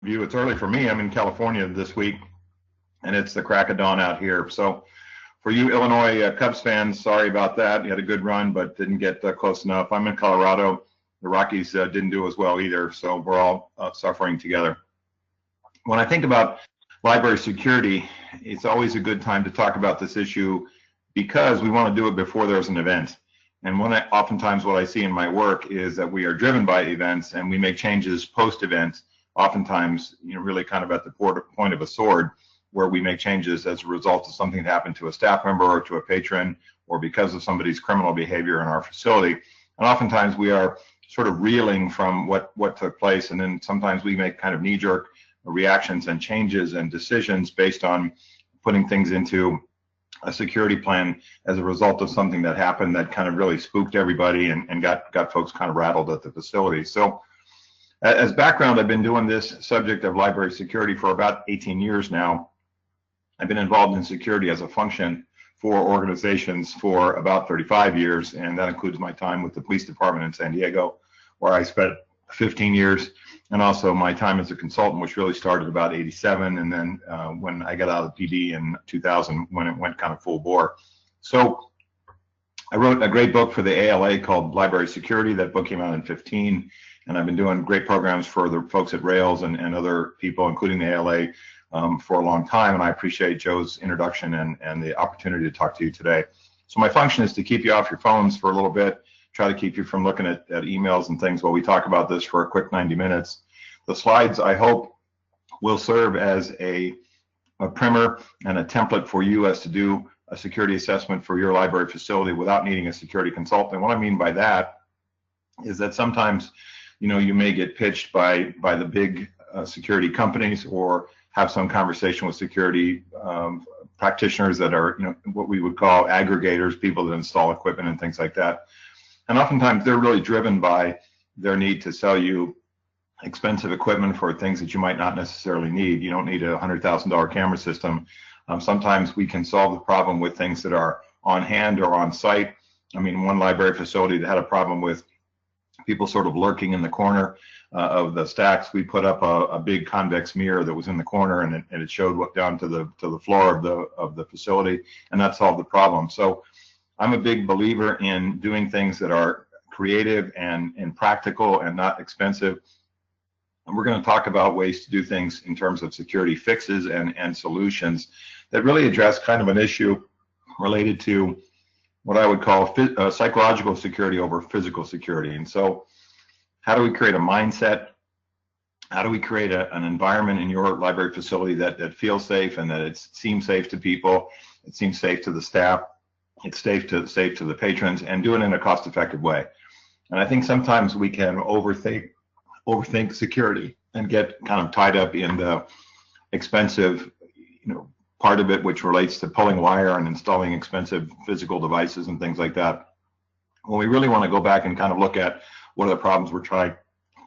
view. It's early for me. I'm in California this week, and it's the crack of dawn out here. So for you Illinois Cubs fans, sorry about that. You had a good run, but didn't get close enough. I'm in Colorado. The Rockies didn't do as well either, so we're all suffering together. When I think about library security, it's always a good time to talk about this issue because we want to do it before there's an event. And oftentimes what I see in my work is that we are driven by events and we make changes post-event, oftentimes, really kind of at the point of a sword, where we make changes as a result of something that happened to a staff member or to a patron, or because of somebody's criminal behavior in our facility. And oftentimes we are sort of reeling from what took place, and then sometimes we make kind of knee-jerk reactions and changes and decisions based on putting things into a security plan as a result of something that happened that kind of really spooked everybody and got folks kind of rattled at the facility. So as background, I've been doing this subject of library security for about 18 years now. I've been involved in security as a function for organizations for about 35 years, and that includes my time with the police department in San Diego, where I spent 15 years, and also my time as a consultant, which really started about 87, and then when I got out of PD in 2000, when it went kind of full bore. So I wrote a great book for the ALA called Library Security. That book came out in 15, and I've been doing great programs for the folks at Rails and other people, including the ALA, for a long time, and I appreciate Joe's introduction and the opportunity to talk to you today. So my function is to keep you off your phones for a little bit, try to keep you from looking at emails and things while we talk about this for a quick 90 minutes. The slides, I hope, will serve as a primer and a template for you as to do a security assessment for your library facility without needing a security consultant. And what I mean by that is that sometimes, you may get pitched by the big security companies, or have some conversation with security practitioners that are, what we would call aggregators, people that install equipment and things like that. And oftentimes they're really driven by their need to sell you expensive equipment for things that you might not necessarily need. You don't need a $100,000 camera system. Sometimes we can solve the problem with things that are on hand or on site. I mean, one library facility that had a problem with people sort of lurking in the corner of the stacks. We put up a big convex mirror that was in the corner, and it showed what down to the floor of the facility, and that solved the problem. So I'm a big believer in doing things that are creative and practical and not expensive. And we're going to talk about ways to do things in terms of security fixes and solutions that really address kind of an issue related to what I would call psychological security over physical security. And so how do we create a mindset? How do we create an environment in your library facility that feels safe and that it seems safe to people, it seems safe to the staff, it's safe to the patrons, and do it in a cost-effective way? And I think sometimes we can overthink security and get kind of tied up in the expensive, part of it, which relates to pulling wire and installing expensive physical devices and things like that, when we really want to go back and kind of look at what are the problems we're trying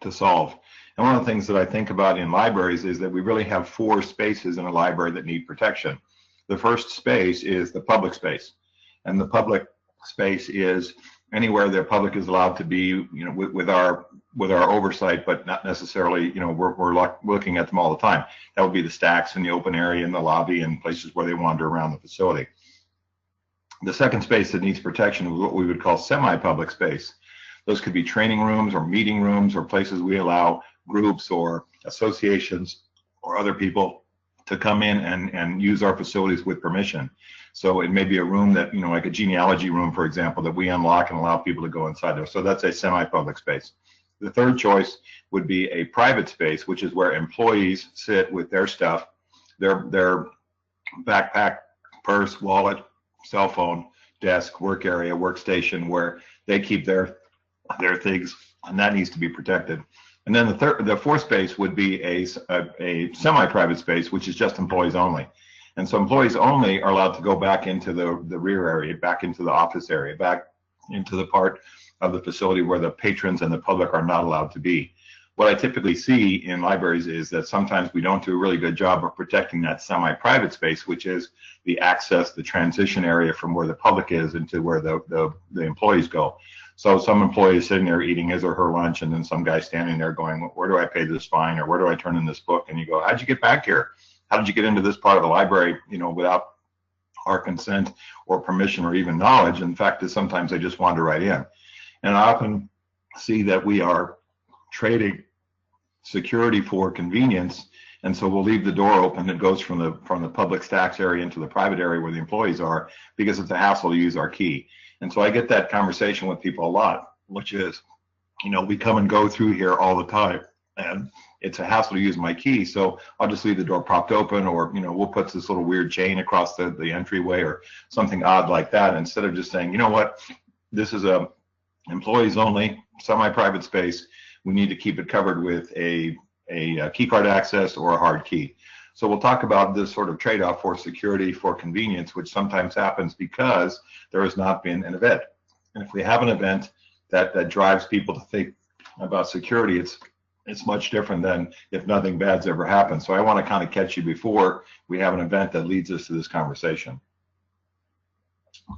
to solve. And one of the things that I think about in libraries is that we really have 4 spaces in a library that need protection. The first space is the public space, and the public space is anywhere the public is allowed to be, with our oversight, but not necessarily, we're looking at them all the time. That would be the stacks in the open area, in the lobby, and places where they wander around the facility. The second space that needs protection is what we would call semi-public space. Those could be training rooms or meeting rooms or places we allow groups or associations or other people to come in and use our facilities with permission. So it may be a room that, like a genealogy room, for example, that we unlock and allow people to go inside there. So that's a semi-public space. The third choice would be a private space, which is where employees sit with their stuff, their backpack, purse, wallet, cell phone, desk, work area, workstation, where they keep their things, and that needs to be protected. And then the fourth space would be a semi-private space, which is just employees only. And so employees only are allowed to go back into the rear area, back into the office area, back into the part of the facility where the patrons and the public are not allowed to be. What I typically see in libraries is that sometimes we don't do a really good job of protecting that semi-private space, which is the access, the transition area from where the public is into where the employees go. So some employee is sitting there eating his or her lunch, and then some guy standing there going, where do I pay this fine, or where do I turn in this book? And you go, how'd you get back here? How did you get into this part of the library, without our consent or permission or even knowledge? In fact, sometimes they just wander right in. And I often see that we are trading security for convenience, and so we'll leave the door open that goes from the public stacks area into the private area where the employees are, because it's a hassle to use our key. And so I get that conversation with people a lot, which is, we come and go through here all the time, and it's a hassle to use my key, so I'll just leave the door propped open, or we'll put this little weird chain across the entryway or something odd like that, instead of just saying, you know what, this is a employees only semi-private space. We need to keep it covered with a key card access or a hard key. So we'll talk about this sort of trade-off for security, for convenience, which sometimes happens because there has not been an event. And if we have an event that drives people to think about security, it's much different than if nothing bad's ever happened. So I want to kind of catch you before we have an event that leads us to this conversation.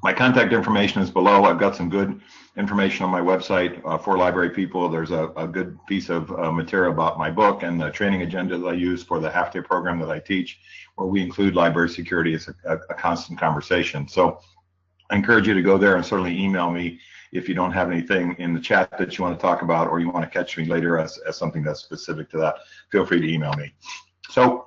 My contact information is below. I've got some good information on my website for library people. There's a good piece of material about my book and the training agenda that I use for the half-day program that I teach, where we include library security as a constant conversation. So I encourage you to go there and certainly email me if you don't have anything in the chat that you want to talk about, or you want to catch me later as something that's specific to that. Feel free to email me. So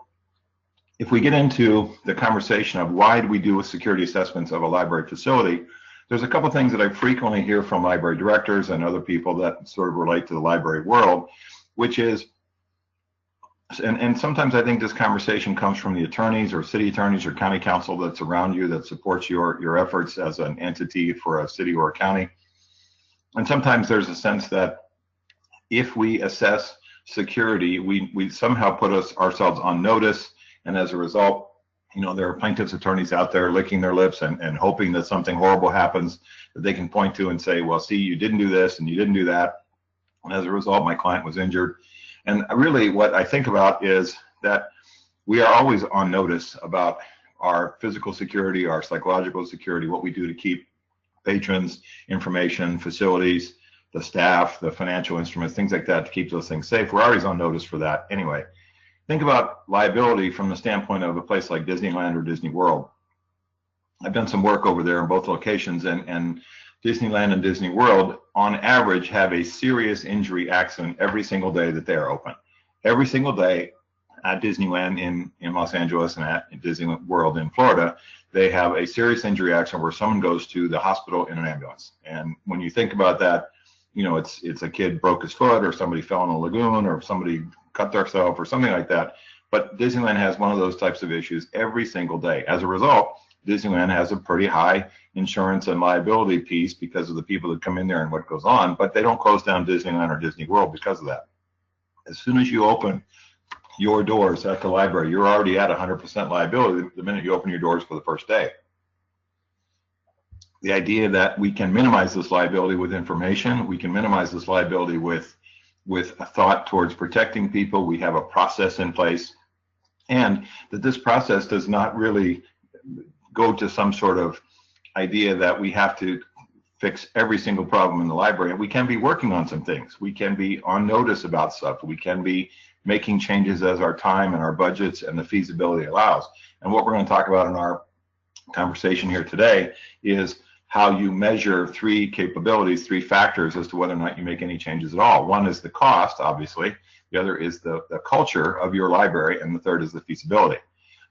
if we get into the conversation of why do we do security assessments of a library facility, there's a couple of things that I frequently hear from library directors and other people that sort of relate to the library world, which is, and sometimes I think this conversation comes from the attorneys or city attorneys or county council that's around you that supports your efforts as an entity for a city or a county. And sometimes there's a sense that if we assess security, we somehow put ourselves on notice. And as a result, there are plaintiffs' attorneys out there licking their lips and hoping that something horrible happens that they can point to and say, well, see, you didn't do this and you didn't do that. And as a result, my client was injured. And really what I think about is that we are always on notice about our physical security, our psychological security, what we do to keep patrons, information, facilities, the staff, the financial instruments, things like that, to keep those things safe. We're always on notice for that anyway. Think about liability from the standpoint of a place like Disneyland or Disney World. I've done some work over there in both locations, and Disneyland and Disney World, on average, have a serious injury accident every single day that they are open. Every single day at Disneyland in Los Angeles and at Disney World in Florida, they have a serious injury accident where someone goes to the hospital in an ambulance. And when you think about that, it's a kid broke his foot, or somebody fell in a lagoon, or somebody cut themselves or something like that. But Disneyland has one of those types of issues every single day. As a result, Disneyland has a pretty high insurance and liability piece because of the people that come in there and what goes on, but they don't close down Disneyland or Disney World because of that. As soon as you open your doors at the library, you're already at 100% liability the minute you open your doors for the first day. The idea that we can minimize this liability with information, we can minimize this liability with a thought towards protecting people. We have a process in place, and that this process does not really go to some sort of idea that we have to fix every single problem in the library. And we can be working on some things. We can be on notice about stuff. We can be making changes as our time and our budgets and the feasibility allows. And what we're going to talk about in our conversation here today is how you measure three capabilities, three factors as to whether or not you make any changes at all. One is the cost, obviously. The other is the culture of your library, and the third is the feasibility.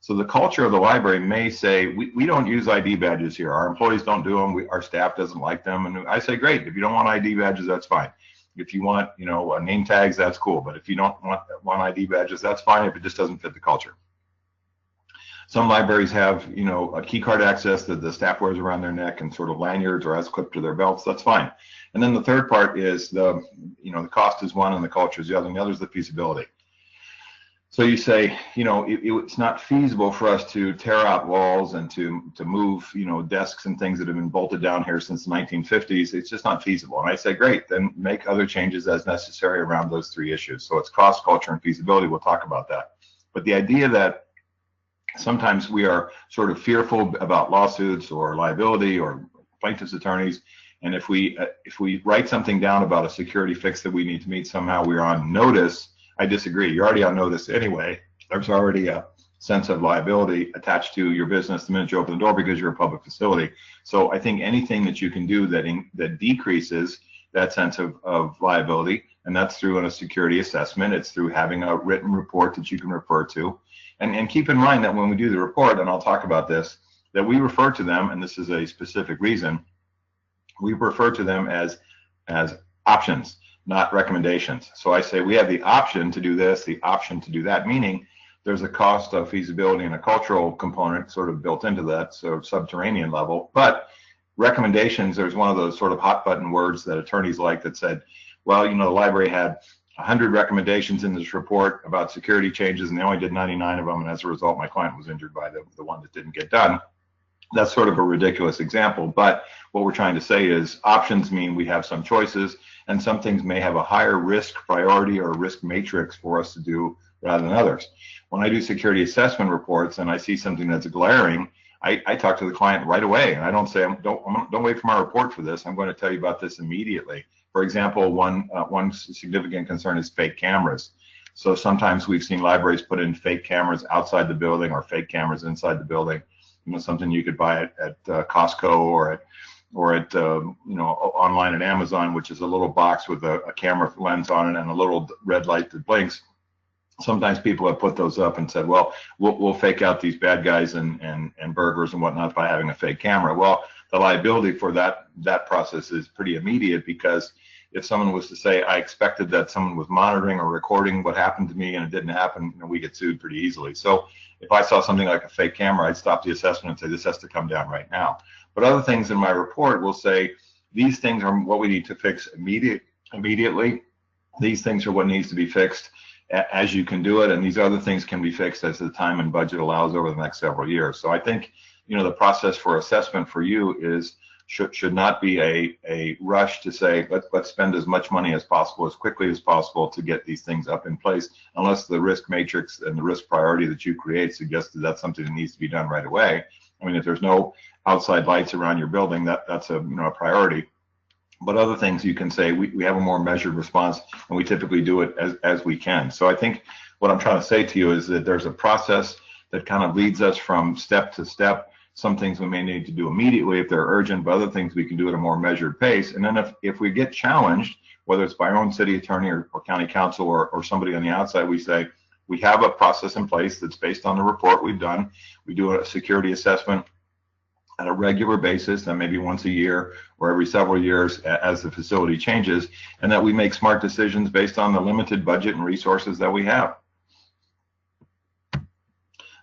So the culture of the library may say, we don't use ID badges here. Our employees don't do them. Our staff doesn't like them. And I say, great. If you don't want ID badges, that's fine. If you want, name tags, that's cool. But if you don't want ID badges, that's fine if it just doesn't fit the culture. Some libraries have, a key card access that the staff wears around their neck and sort of lanyards or has clipped to their belts. That's fine. And then the third part is the cost is one and the culture is the other, and the other is the feasibility. So you say, it's not feasible for us to tear out walls and to move, desks and things that have been bolted down here since the 1950s. It's just not feasible. And I say, great, then make other changes as necessary around those three issues. So it's cost, culture, and feasibility. We'll talk about that. But the idea that sometimes we are sort of fearful about lawsuits or liability or plaintiff's attorneys, And if we write something down about a security fix that we need to meet, somehow we're on notice. I disagree. You're already on notice anyway. There's already a sense of liability attached to your business the minute you open the door because you're a public facility. So I think anything that you can do that decreases that sense of liability, and that's through a security assessment. It's through having a written report that you can refer to. And keep in mind that when we do the report, and I'll talk about this, that we refer to them, and this is a specific reason, we refer to them as options, not recommendations. So I say we have the option to do this, the option to do that, meaning there's a cost of feasibility and a cultural component sort of built into that, so subterranean level. But recommendations, there's one of those sort of hot button words that attorneys like that said, well, you know, the library had 100 recommendations in this report about security changes, and they only did 99 of them, and as a result, my client was injured by the one that didn't get done. That's sort of a ridiculous example, but what we're trying to say is options mean we have some choices, and some things may have a higher risk priority or risk matrix for us to do rather than others. When I do security assessment reports and I see something that's glaring, I talk to the client right away, and I don't say, don't wait for my report for this. I'm going to tell you about this immediately. For example, one significant concern is fake cameras. So sometimes we've seen libraries put in fake cameras outside the building or fake cameras inside the building. You know, something you could buy at Costco or at you know, online at Amazon, which is a little box with a camera lens on it and a little red light that blinks. Sometimes people have put those up and said, well, we'll fake out these bad guys and burglars and whatnot by having a fake camera. Well, the liability for that process is pretty immediate, because if someone was to say, I expected that someone was monitoring or recording what happened to me and it didn't happen, you know, we get sued pretty easily. So if I saw something like a fake camera, I'd stop the assessment and say, this has to come down right now. But other things in my report will say, these things are what we need to fix immediately. These things are what needs to be fixed as you can do it, and these other things can be fixed as the time and budget allows over the next several years. So I think, you know, the process for assessment for you is should not be a rush to say, let's spend as much money as possible, as quickly as possible to get these things up in place, unless the risk matrix and the risk priority that you create suggests that that's something that needs to be done right away. I mean, if there's no outside lights around your building, that's a priority. But other things you can say, we have a more measured response, and we typically do it as we can. So I think what I'm trying to say to you is that there's a process that kind of leads us from step to step. Some things we may need to do immediately if they're urgent, but other things we can do at a more measured pace. And then if we get challenged, whether it's by our own city attorney or county council or somebody on the outside, we say, we have a process in place that's based on the report we've done. We do a security assessment at a regular basis, and maybe once a year or every several years as the facility changes, and that we make smart decisions based on the limited budget and resources that we have.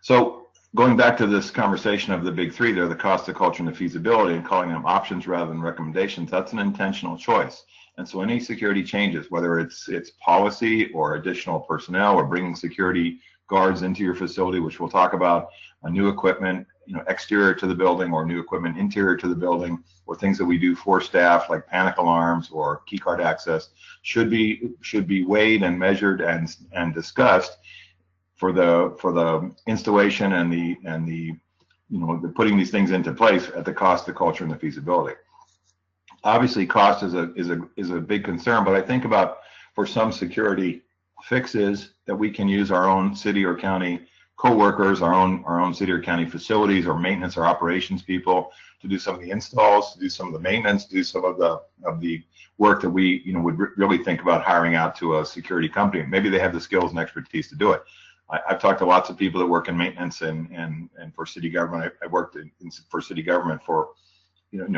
So going back to this conversation of the big three there, the cost, the culture, and the feasibility, and calling them options rather than recommendations, that's an intentional choice. And so any security changes, whether it's policy or additional personnel or bringing security guards into your facility, which we'll talk about, new equipment, exterior to the building, or new equipment interior to the building, or things that we do for staff like panic alarms or key card access, should be weighed and measured and discussed for the installation and the putting these things into place at the cost, the culture, and the feasibility. Obviously, cost is a big concern, but I think about for some security fixes that we can use our own city or county co-workers, our own city or county facilities or maintenance or operations people to do some of the installs, to do some of the maintenance, to do some of the work that we would really think about hiring out to a security company. Maybe they have the skills and expertise to do it. I've talked to lots of people that work in maintenance and for city government. I worked for city government for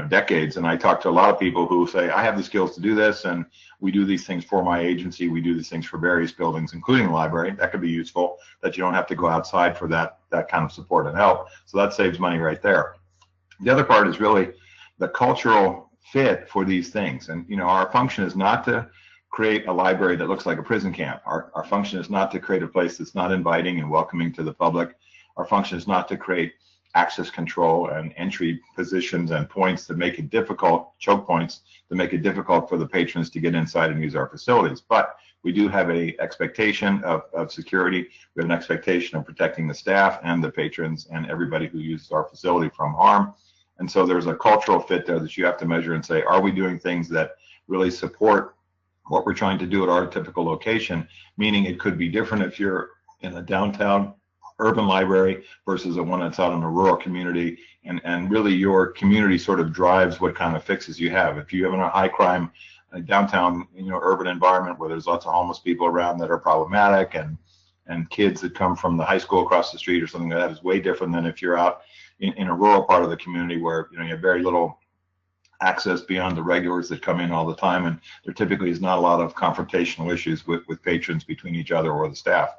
decades, and I talk to a lot of people who say, I have the skills to do this, and we do these things for my agency. We do these things for various buildings, including the library. That could be useful, that you don't have to go outside for that kind of support and help. So that saves money right there. The other part is really the cultural fit for these things. And our function is not to create a library that looks like a prison camp. Our function is not to create a place that's not inviting and welcoming to the public. Our function is not to create access control and entry positions and points that make it difficult, choke points that make it difficult for the patrons to get inside and use our facilities. But we do have an expectation of security. We have an expectation of protecting the staff and the patrons and everybody who uses our facility from harm. And so there's a cultural fit there that you have to measure and say, are we doing things that really support what we're trying to do at our typical location? Meaning it could be different if you're in a downtown urban library versus a one that's out in a rural community. And really your community sort of drives what kind of fixes you have. If you have a high crime downtown, urban environment where there's lots of homeless people around that are problematic, and kids that come from the high school across the street or something like that, is way different than if you're out in a rural part of the community where you have very little access beyond the regulars that come in all the time, and there typically is not a lot of confrontational issues with patrons between each other or the staff.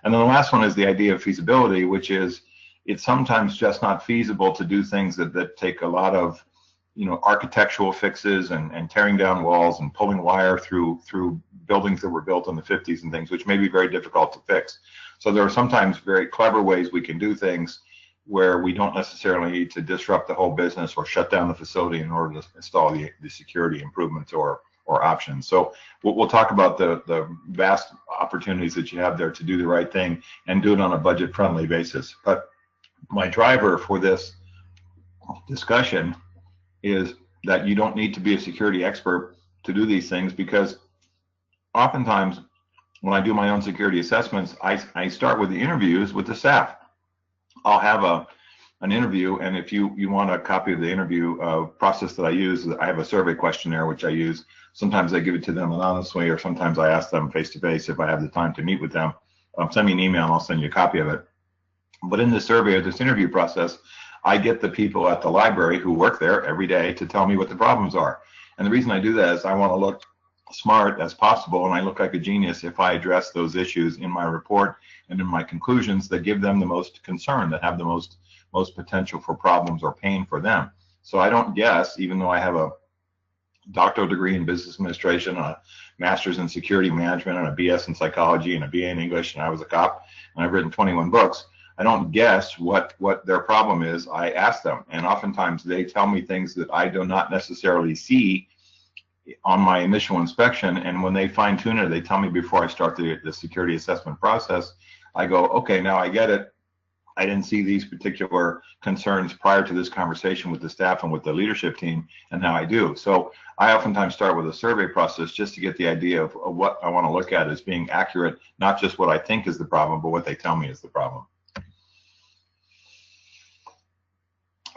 And then the last one is the idea of feasibility, which is it's sometimes just not feasible to do things that take a lot of architectural fixes and tearing down walls and pulling wire through buildings that were built in the 50s and things, which may be very difficult to fix. So there are sometimes very clever ways we can do things where we don't necessarily need to disrupt the whole business or shut down the facility in order to install the security improvements or options. So we'll talk about the vast opportunities that you have there to do the right thing and do it on a budget-friendly basis. But my driver for this discussion is that you don't need to be a security expert to do these things, because oftentimes when I do my own security assessments, I start with the interviews with the staff. I'll have an interview, and if you want a copy of the interview process that I use, I have a survey questionnaire which I use. Sometimes I give it to them anonymously, or sometimes I ask them face-to-face if I have the time to meet with them. Send me an email and I'll send you a copy of it. But in this survey or this interview process, I get the people at the library who work there every day to tell me what the problems are. And the reason I do that is I want to look smart as possible, and I look like a genius if I address those issues in my report and in my conclusions that give them the most concern, that have the most potential for problems or pain for them. So I don't guess, even though I have a doctoral degree in business administration, a master's in security management, and a BS in psychology, and a BA in English, and I was a cop, and I've written 21 books. I don't guess what their problem is. I ask them, and oftentimes they tell me things that I do not necessarily see on my initial inspection, and when they fine-tune it, they tell me before I start the security assessment process. I go, okay, now I get it. I didn't see these particular concerns prior to this conversation with the staff and with the leadership team, and now I do. So I oftentimes start with a survey process just to get the idea of what I want to look at as being accurate, not just what I think is the problem, but what they tell me is the problem.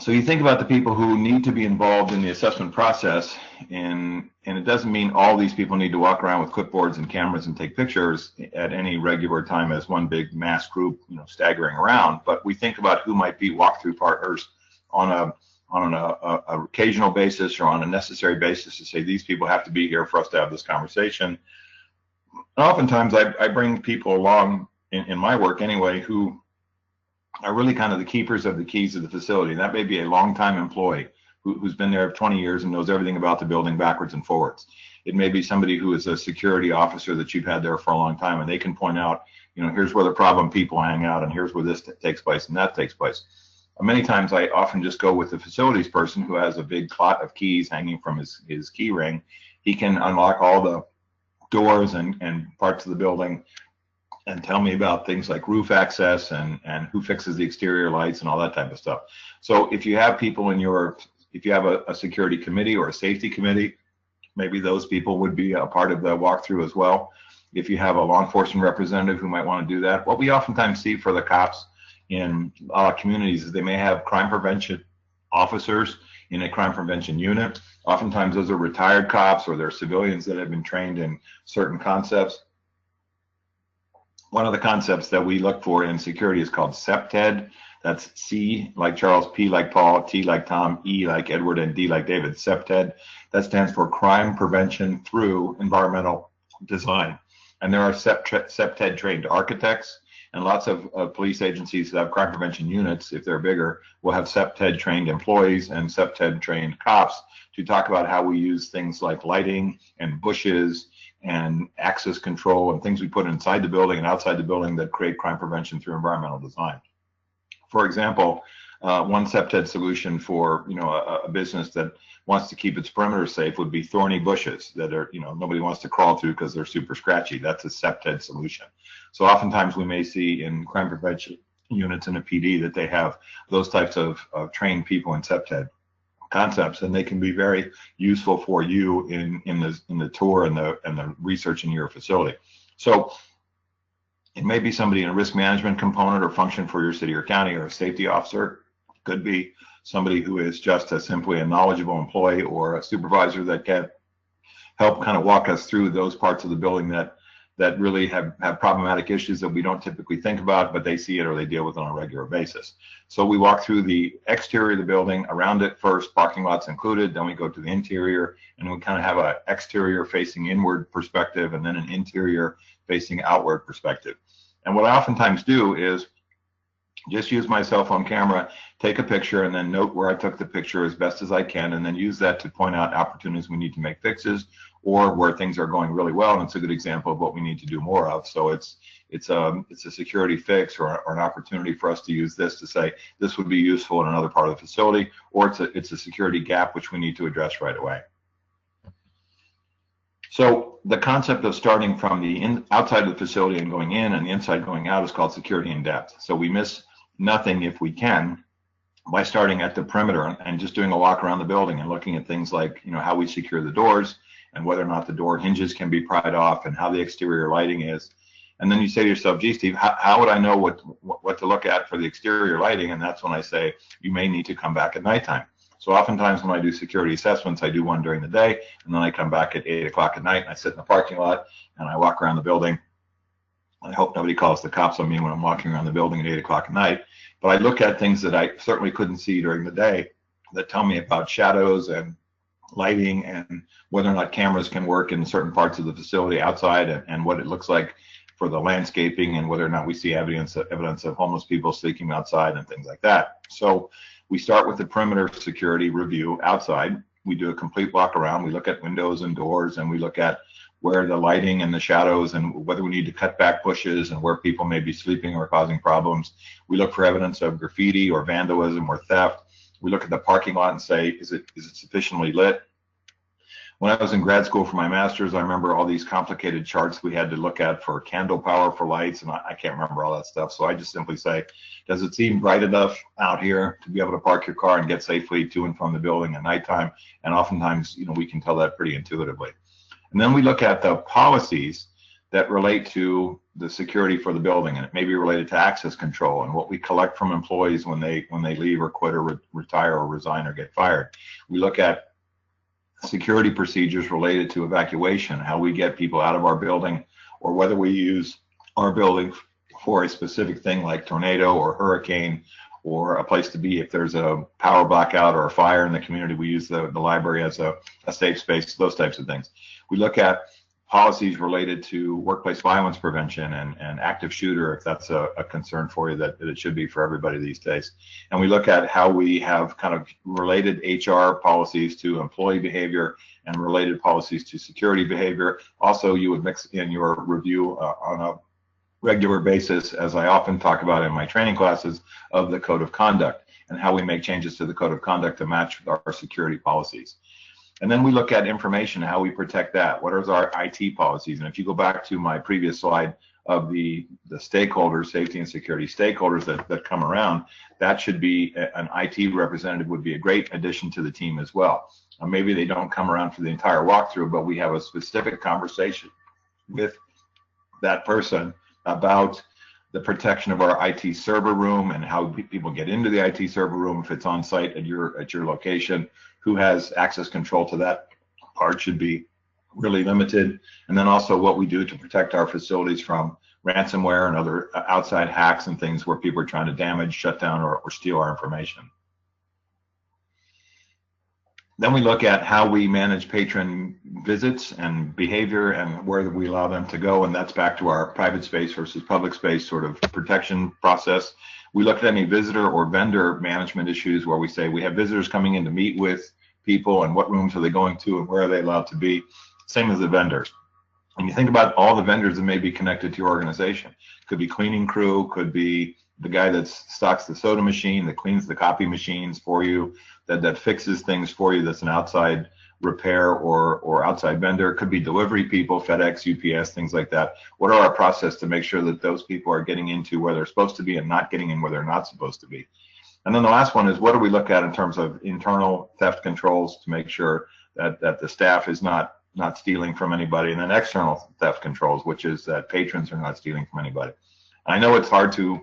So you think about the people who need to be involved in the assessment process, and it doesn't mean all these people need to walk around with clipboards and cameras and take pictures at any regular time as one big mass group, staggering around. But we think about who might be walkthrough partners on an occasional basis or on a necessary basis to say these people have to be here for us to have this conversation. And oftentimes I bring people along in my work anyway who are really kind of the keepers of the keys of the facility. And that may be a longtime employee who's been there 20 years and knows everything about the building backwards and forwards. It may be somebody who is a security officer that you've had there for a long time, and they can point out, here's where the problem people hang out, and here's where this takes place and that takes place. Many times I often just go with the facilities person who has a big clot of keys hanging from his key ring. He can unlock all the doors and parts of the building and tell me about things like roof access and who fixes the exterior lights and all that type of stuff. So if you have people if you have a security committee or a safety committee, maybe those people would be a part of the walkthrough as well. If you have a law enforcement representative who might want to do that, what we oftentimes see for the cops in communities is they may have crime prevention officers in a crime prevention unit. Oftentimes those are retired cops or they're civilians that have been trained in certain concepts. One of the concepts that we look for in security is called CPTED. That's C like Charles, P like Paul, T like Tom, E like Edward, and D like David. CPTED. That stands for Crime Prevention Through Environmental Design. And there are CPTED trained architects, and lots of police agencies that have crime prevention units, if they're bigger, will have CPTED trained employees and CPTED trained cops to talk about how we use things like lighting and bushes and access control and things we put inside the building and outside the building that create crime prevention through environmental design. For example, one CPTED solution for a business that wants to keep its perimeter safe would be thorny bushes that are nobody wants to crawl through because they're super scratchy. That's a CPTED solution. So oftentimes we may see in crime prevention units in a PD that they have those types of trained people in CPTED. concepts, and they can be very useful for you in the tour and the research in your facility. So it may be somebody in a risk management component or function for your city or county, or a safety officer. It could be somebody who is just simply a knowledgeable employee, or a supervisor that can help kind of walk us through those parts of the building that really have problematic issues that we don't typically think about, but they see it or they deal with it on a regular basis. So we walk through the exterior of the building, around it first, parking lots included, then we go to the interior, and we kind of have an exterior facing inward perspective and then an interior facing outward perspective. And what I oftentimes do is just use my cell phone camera, take a picture, and then note where I took the picture as best as I can, and then use that to point out opportunities we need to make fixes, or where things are going really well, and it's a good example of what we need to do more of. So it's a security fix, or an opportunity for us to use this to say this would be useful in another part of the facility, or it's a security gap which we need to address right away. So the concept of starting from the outside of the facility and going in, and the inside going out, is called security in depth. So we miss nothing, if we can, by starting at the perimeter and just doing a walk around the building and looking at things like, how we secure the doors, and whether or not the door hinges can be pried off, and how the exterior lighting is. And then you say to yourself, gee, Steve, how would I know what to look at for the exterior lighting? And that's when I say, you may need to come back at nighttime. So oftentimes when I do security assessments, I do one during the day, and then I come back at 8 o'clock at night, and I sit in the parking lot, and I walk around the building. I hope nobody calls the cops on me when I'm walking around the building at 8 o'clock at night. But I look at things that I certainly couldn't see during the day that tell me about shadows and lighting, and whether or not cameras can work in certain parts of the facility outside, and what it looks like for the landscaping, and whether or not we see evidence of homeless people sleeping outside and things like that. So we start with the perimeter security review outside. We do a complete walk around. We look at windows and doors, and we look at where the lighting and the shadows, and whether we need to cut back bushes, and where people may be sleeping or causing problems. We look for evidence of graffiti or vandalism or theft. We look at the parking lot and say, is it sufficiently lit? When I was in grad school for my master's, I remember all these complicated charts we had to look at for candle power for lights, and I can't remember all that stuff. So I just simply say, does it seem bright enough out here to be able to park your car and get safely to and from the building at nighttime? And oftentimes, we can tell that pretty intuitively. And then we look at the policies that relate to the security for the building, and it may be related to access control and what we collect from employees when they leave or quit or retire or resign or get fired. We look at security procedures related to evacuation, how we get people out of our building, or whether we use our building for a specific thing like tornado or hurricane, or a place to be if there's a power blackout or a fire in the community. We use the library as a safe space, those types of things. We look at policies related to workplace violence prevention and active shooter, if that's a concern for you, that it should be for everybody these days. And we look at how we have kind of related HR policies to employee behavior and related policies to security behavior. Also, you would mix in your review on a regular basis, as I often talk about in my training classes, of the code of conduct and how we make changes to the code of conduct to match with our security policies. And then we look at information, how we protect that. What are our IT policies? And if you go back to my previous slide of the stakeholders, safety and security stakeholders that come around, that should be an IT representative would be a great addition to the team as well. Maybe they don't come around for the entire walkthrough, but we have a specific conversation with that person about the protection of our IT server room and how people get into the IT server room if it's on site at your location. Who has access control to that part should be really limited. And then also what we do to protect our facilities from ransomware and other outside hacks and things where people are trying to damage, shut down, or steal our information. Then we look at how we manage patron visits and behavior and where we allow them to go, and that's back to our private space versus public space sort of protection process. We look at any visitor or vendor management issues where we say we have visitors coming in to meet with people, and what rooms are they going to and where are they allowed to be. Same as the vendors. And you think about all the vendors that may be connected to your organization. Could be cleaning crew, could be the guy that stocks the soda machine, that cleans the copy machines for you, that fixes things for you, that's an outside repair or outside vendor. It could be delivery people, FedEx, UPS, things like that. What are our process to make sure that those people are getting into where they're supposed to be and not getting in where they're not supposed to be? And then the last one is, what do we look at in terms of internal theft controls to make sure that the staff is not stealing from anybody, and then external theft controls, which is that patrons are not stealing from anybody. I know it's hard to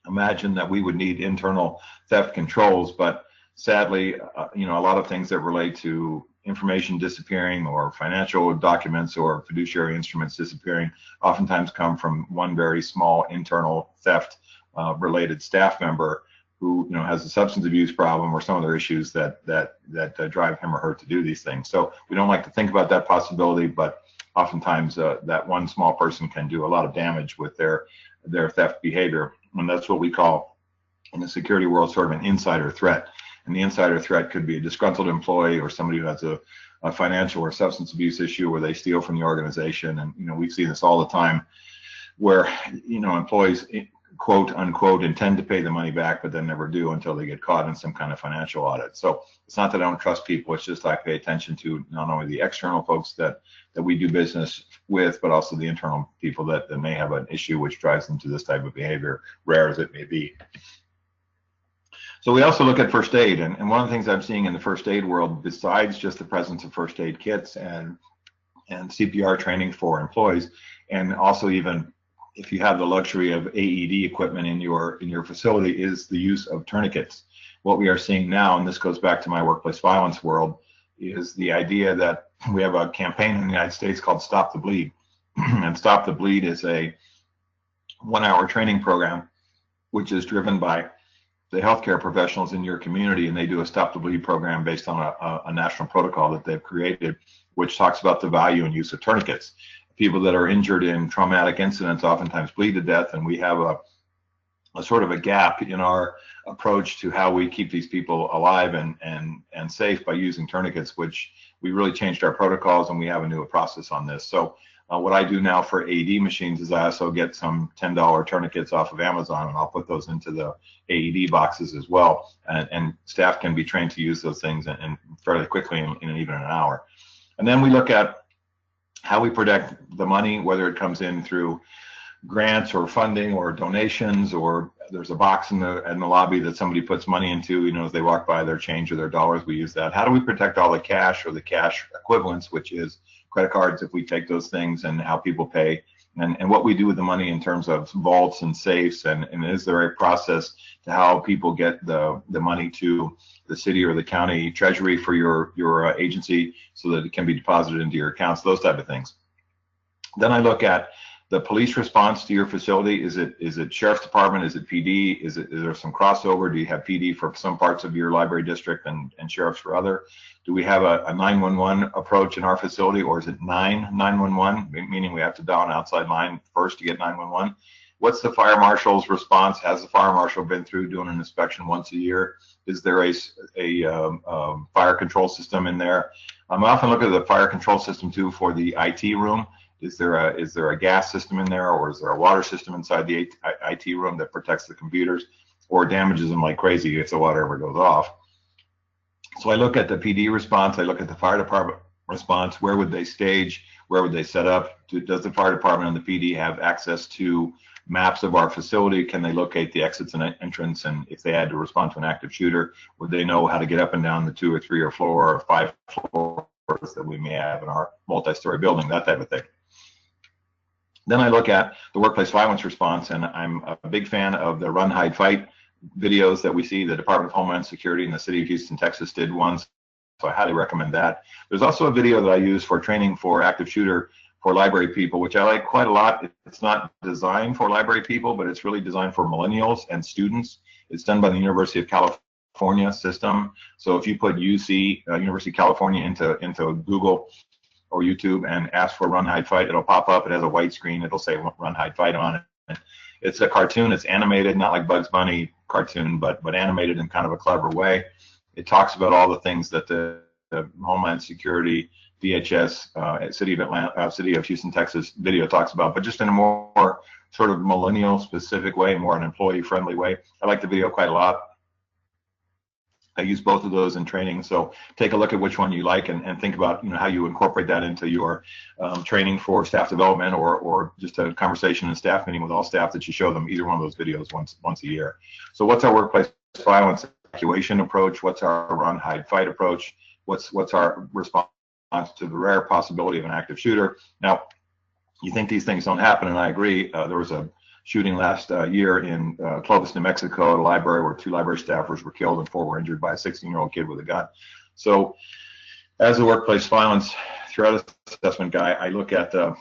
imagine that we would need internal theft controls, but sadly, a lot of things that relate to information disappearing or financial documents or fiduciary instruments disappearing oftentimes come from one very small internal theft related staff member who has a substance abuse problem or some other issues that drive him or her to do these things. So we don't like to think about that possibility, but oftentimes that one small person can do a lot of damage with their theft behavior, and that's what we call in the security world sort of an insider threat. And the insider threat could be a disgruntled employee or somebody who has a financial or substance abuse issue where they steal from the organization. And we see this all the time, where employees quote unquote intend to pay the money back, but then never do until they get caught in some kind of financial audit. So it's not that I don't trust people, it's just I pay attention to not only the external folks that we do business with, but also the internal people that may have an issue which drives them to this type of behavior, rare as it may be. So we also look at first aid, and one of the things I'm seeing in the first aid world, besides just the presence of first aid kits and CPR training for employees, and also even if you have the luxury of AED equipment in your facility, is the use of tourniquets. What we are seeing now, and this goes back to my workplace violence world, is the idea that we have a campaign in the United States called Stop the Bleed. And Stop the Bleed is a 1-hour training program which is driven by the healthcare professionals in your community, and they do a Stop the Bleed program based on a national protocol that they've created, which talks about the value and use of tourniquets. People that are injured in traumatic incidents oftentimes bleed to death, and we have a sort of a gap in our approach to how we keep these people alive and safe by using tourniquets, which we really changed our protocols, and we have a new process on this. So what I do now for AED machines is I also get some $10 tourniquets off of Amazon, and I'll put those into the AED boxes as well, and staff can be trained to use those things and fairly quickly in even an hour. And then we look at how we protect the money, whether it comes in through grants or funding or donations, or there's a box in the lobby that somebody puts money into, as they walk by, their change or their dollars, we use that. How do we protect all the cash or the cash equivalents, which is credit cards if we take those things, and how people pay, and what we do with the money in terms of vaults and safes, and is there a process to how people get the money to the city or the county treasury for your agency so that it can be deposited into your accounts, those type of things. Then I look at the police response to your facility. Is it sheriff's department? Is it PD? Is there some crossover? Do you have PD for some parts of your library district and sheriffs for other? Do we have a 911 approach in our facility, or is it 911, meaning we have to dial an outside line first to get 911? What's the fire marshal's response? Has the fire marshal been through doing an inspection once a year? Is there a fire control system in there? I often look at the fire control system too for the IT room. Is there a gas system in there, or is there a water system inside the IT room that protects the computers or damages them like crazy if the water ever goes off? So I look at the PD response, I look at the fire department response. Where would they stage? Where would they set up? Does the fire department and the PD have access to maps of our facility? Can they locate the exits and entrance? And if they had to respond to an active shooter, would they know how to get up and down the 2 or 3 or 4 or 5 floors that we may have in our multi-story building, that type of thing. Then I look at the workplace violence response, and I'm a big fan of the Run, Hide, Fight videos that we see. The Department of Homeland Security in the city of Houston, Texas did one, so I highly recommend that. There's also a video that I use for training for active shooter for library people, which I like quite a lot. It's not designed for library people, but it's really designed for millennials and students. It's done by the University of California system. So if you put UC, University of California, into Google or YouTube and ask for Run, Hide, Fight, it'll pop up. It has a white screen. It'll say Run, Hide, Fight on it. It's a cartoon. It's animated, not like Bugs Bunny cartoon, but animated in kind of a clever way. It talks about all the things that the Homeland Security, DHS, City of Houston, Texas video talks about, but just in a more sort of millennial specific way, more an employee friendly way. I like the video quite a lot. I use both of those in training, so take a look at which one you like and think about how you incorporate that into your training for staff development, or just a conversation in staff meeting with all staff that you show them either one of those videos once a year. So what's our workplace violence evacuation approach? What's our run, hide, fight approach? What's our response to the rare possibility of an active shooter? Now, you think these things don't happen, and I agree. There was a shooting last year in Clovis, New Mexico, at a library where 2 library staffers were killed and 4 were injured by a 16-year-old kid with a gun. So, as a workplace violence threat assessment guy, I look at the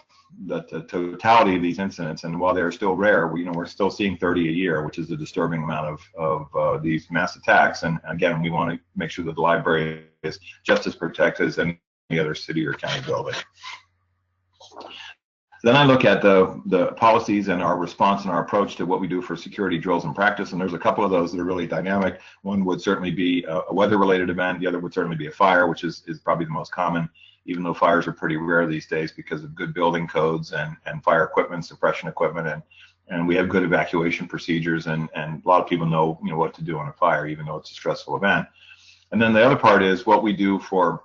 totality of these incidents, and while they're still rare, we're still seeing 30 a year, which is a disturbing amount of these mass attacks. And again, we want to make sure that the library is just as protected as any other city or county building. Then I look at the policies and our response and our approach to what we do for security drills and practice, and there's a couple of those that are really dynamic. One would certainly be a weather-related event. The other would certainly be a fire, which is probably the most common, even though fires are pretty rare these days because of good building codes and fire equipment, suppression equipment, and we have good evacuation procedures, and a lot of people know what to do on a fire, even though it's a stressful event. And then the other part is what we do for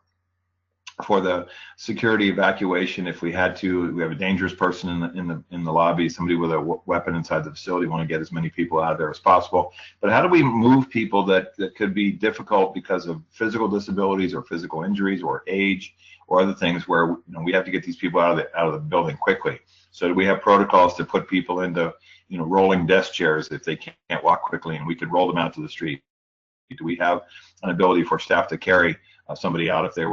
the security evacuation. If we had to, we have a dangerous person in the lobby, somebody with a weapon inside the facility, want to get as many people out of there as possible. But how do we move people that could be difficult because of physical disabilities or physical injuries or age or other things where we have to get these people out of the building quickly? So do we have protocols to put people into rolling desk chairs if they can't walk quickly, and we could roll them out to the street? Do we have an ability for staff to carry somebody out if they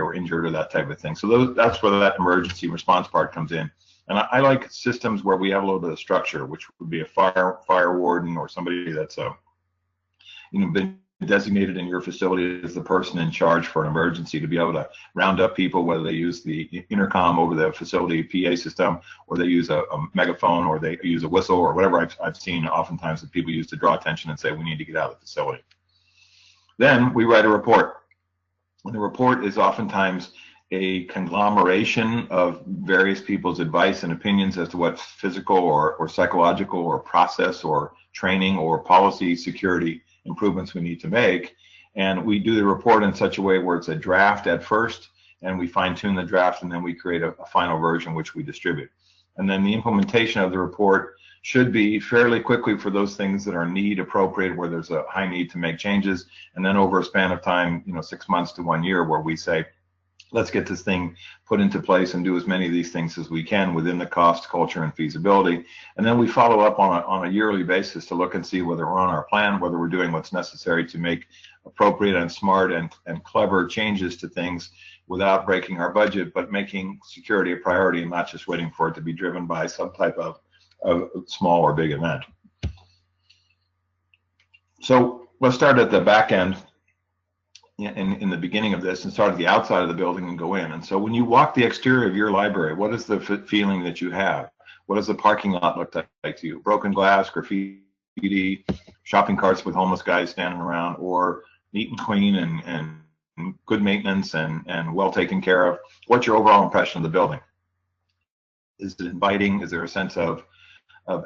were injured or that type of thing? So that's where that emergency response part comes in. And I like systems where we have a little bit of structure, which would be a fire warden or somebody that's been designated in your facility as the person in charge for an emergency, to be able to round up people, whether they use the intercom over the facility PA system, or they use a megaphone, or they use a whistle, or whatever I've seen oftentimes that people use to draw attention and say we need to get out of the facility. Then we write a report. And the report is oftentimes a conglomeration of various people's advice and opinions as to what physical or psychological or process or training or policy security improvements we need to make. And we do the report in such a way where it's a draft at first, and we fine-tune the draft, and then we create a final version which we distribute. And then the implementation of the report should be fairly quickly for those things that are need appropriate, where there's a high need to make changes, and then over a span of time, 6 months to 1 year, where we say, let's get this thing put into place and do as many of these things as we can within the cost, culture, and feasibility. And then we follow up on a yearly basis to look and see whether we're on our plan, whether we're doing what's necessary to make appropriate and smart and clever changes to things without breaking our budget, but making security a priority and not just waiting for it to be driven by some type of small or big event. So let's start at the back end in the beginning of this and start at the outside of the building and go in. And so when you walk the exterior of your library, what is the feeling that you have? What does the parking lot look like to you? Broken glass, graffiti, shopping carts with homeless guys standing around, or neat and clean and good maintenance and well taken care of? What's your overall impression of the building? Is it inviting? Is there a sense of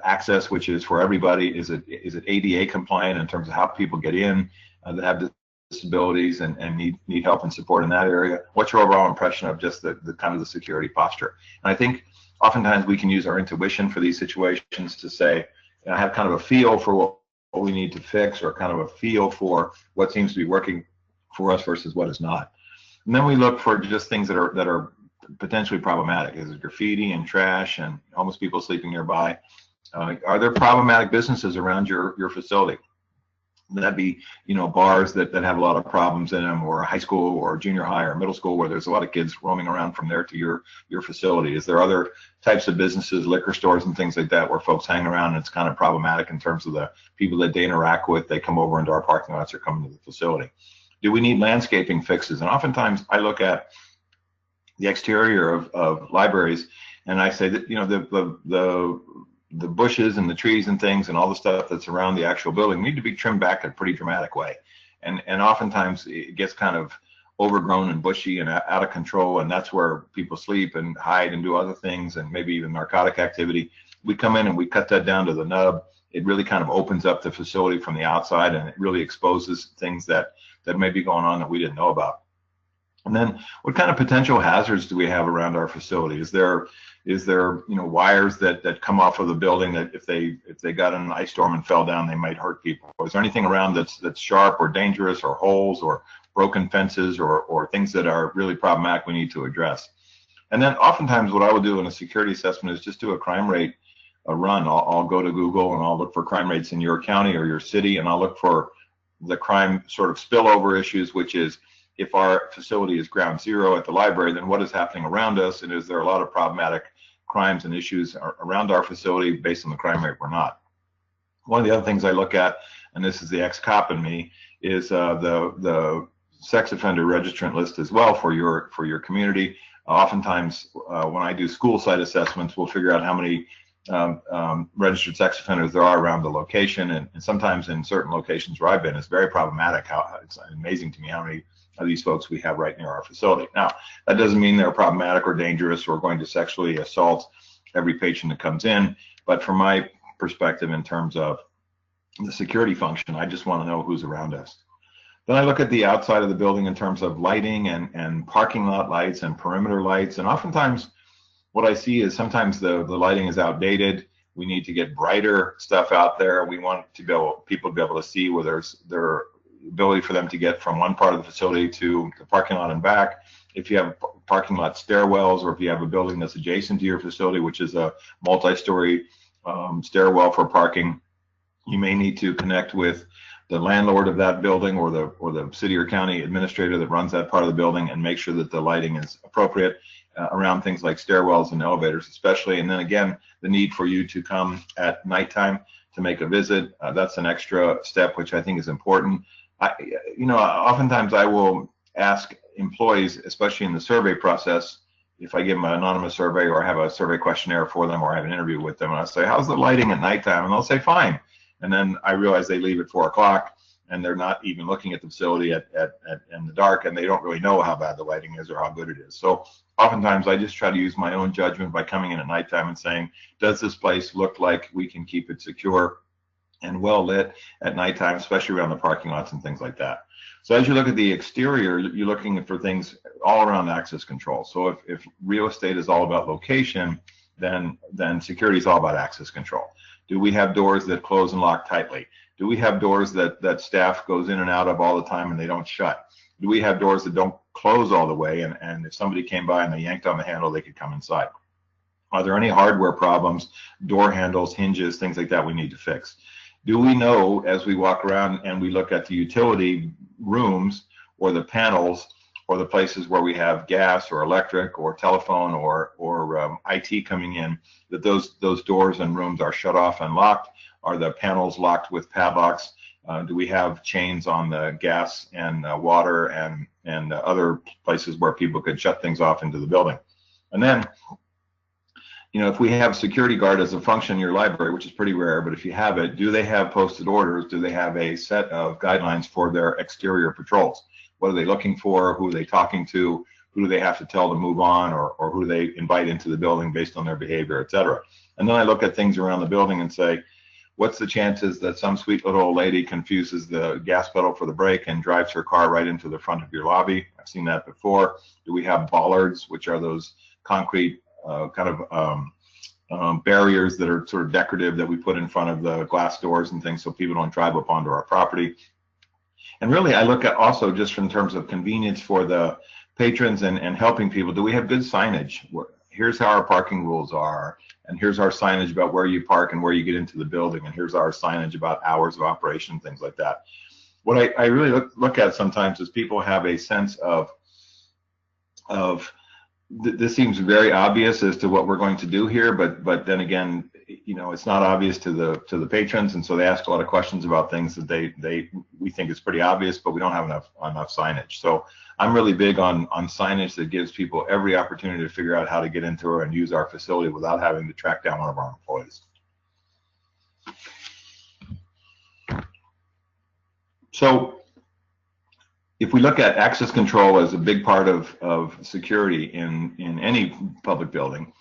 access which is for everybody? Is it ADA compliant in terms of how people get in that have disabilities and need help and support in that area? What's your overall impression of just the kind of the security posture? And I think oftentimes we can use our intuition for these situations to say, I have kind of a feel for what we need to fix, or kind of a feel for what seems to be working for us versus what is not. And then we look for just things that are potentially problematic. Is it graffiti and trash and homeless people sleeping nearby? Are there problematic businesses around your facility? That'd be, bars that have a lot of problems in them, or a high school or junior high or middle school where there's a lot of kids roaming around from there to your facility. Is there other types of businesses, liquor stores and things like that, where folks hang around and it's kind of problematic in terms of the people that they interact with? They come over into our parking lots or come into the facility. Do we need landscaping fixes? And oftentimes I look at the exterior of libraries and I say that, the bushes and the trees and things and all the stuff that's around the actual building need to be trimmed back in a pretty dramatic way. And oftentimes it gets kind of overgrown and bushy and out of control, and that's where people sleep and hide and do other things, and maybe even narcotic activity. We come in and we cut that down to the nub. It really kind of opens up the facility from the outside, and it really exposes things that may be going on that we didn't know about. And then what kind of potential hazards do we have around our facility? Is there Is there, wires that come off of the building that if they got in an ice storm and fell down, they might hurt people? Is there anything around that's sharp or dangerous, or holes or broken fences or things that are really problematic we need to address? And then oftentimes what I will do in a security assessment is just do a crime rate run. I'll go to Google and I'll look for crime rates in your county or your city, and I'll look for the crime sort of spillover issues, which is, if our facility is ground zero at the library, then what is happening around us, and is there a lot of problematic crimes and issues around our facility based on the crime rate or not? One of the other things I look at, and this is the ex-cop in me, is the sex offender registrant list as well for your community. Oftentimes, when I do school site assessments, we'll figure out how many registered sex offenders there are around the location, and sometimes in certain locations where I've been, it's very problematic. It's amazing to me how many of these folks we have right near our facility. Now, that doesn't mean they're problematic or dangerous or going to sexually assault every patient that comes in, but from my perspective, in terms of the security function, I just want to know who's around us. Then I look at the outside of the building in terms of lighting and parking lot lights and perimeter lights, and oftentimes what I see is sometimes the lighting is outdated. We need to get brighter stuff out there. We want people to be able to see where there's ability for them to get from one part of the facility to the parking lot and back. If you have parking lot stairwells, or if you have a building that's adjacent to your facility, which is a multi-story stairwell for parking, you may need to connect with the landlord of that building or the city or county administrator that runs that part of the building and make sure that the lighting is appropriate around things like stairwells and elevators especially. And then again, the need for you to come at nighttime to make a visit, that's an extra step which I think is important. Oftentimes I will ask employees, especially in the survey process, if I give them an anonymous survey or have a survey questionnaire for them or have an interview with them, and I say, how's the lighting at nighttime? And they'll say, fine. And then I realize they leave at 4 o'clock and they're not even looking at the facility in the dark, and they don't really know how bad the lighting is or how good it is. So oftentimes I just try to use my own judgment by coming in at nighttime and saying, does this place look like we can keep it secure and well lit at nighttime, especially around the parking lots and things like that. So as you look at the exterior, you're looking for things all around access control. So if real estate is all about location, then security is all about access control. Do we have doors that close and lock tightly? Do we have doors that staff goes in and out of all the time and they don't shut? Do we have doors that don't close all the way, and if somebody came by and they yanked on the handle, they could come inside? Are there any hardware problems, door handles, hinges, things like that we need to fix? Do we know, as we walk around and we look at the utility rooms or the panels or the places where we have gas or electric or telephone or IT coming in, that those doors and rooms are shut off and locked? Are the panels locked with padlocks? Do we have chains on the gas and water and other places where people could shut things off into the building? And then, if we have security guard as a function in your library, which is pretty rare, but if you have it, do they have posted orders? Do they have a set of guidelines for their exterior patrols? What are they looking for? Who are they talking to? Who do they have to tell to move on, or who do they invite into the building based on their behavior, et cetera? And then I look at things around the building and say, what's the chances that some sweet little old lady confuses the gas pedal for the brake and drives her car right into the front of your lobby? I've seen that before. Do we have bollards, which are those concrete barriers that are sort of decorative that we put in front of the glass doors and things so people don't drive up onto our property? And really, I look at also just in terms of convenience for the patrons and helping people. Do we have good signage? Here's how our parking rules are, and here's our signage about where you park and where you get into the building, and here's our signage about hours of operation, things like that. What I really look at sometimes is people have a sense of this seems very obvious as to what we're going to do here, but then again, it's not obvious to the patrons, and so they ask a lot of questions about things that we think is pretty obvious, but we don't have enough signage. So I'm really big on signage that gives people every opportunity to figure out how to get into and use our facility without having to track down one of our employees. So if we look at access control as a big part of security in any public building,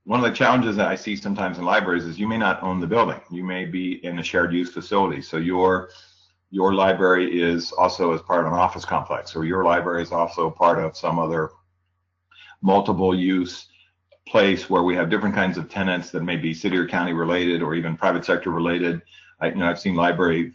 one of the challenges that I see sometimes in libraries is you may not own the building. You may be in a shared use facility. So your library is also as part of an office complex, or your library is also part of some other multiple use place where we have different kinds of tenants that may be city or county related or even private sector related. I've seen library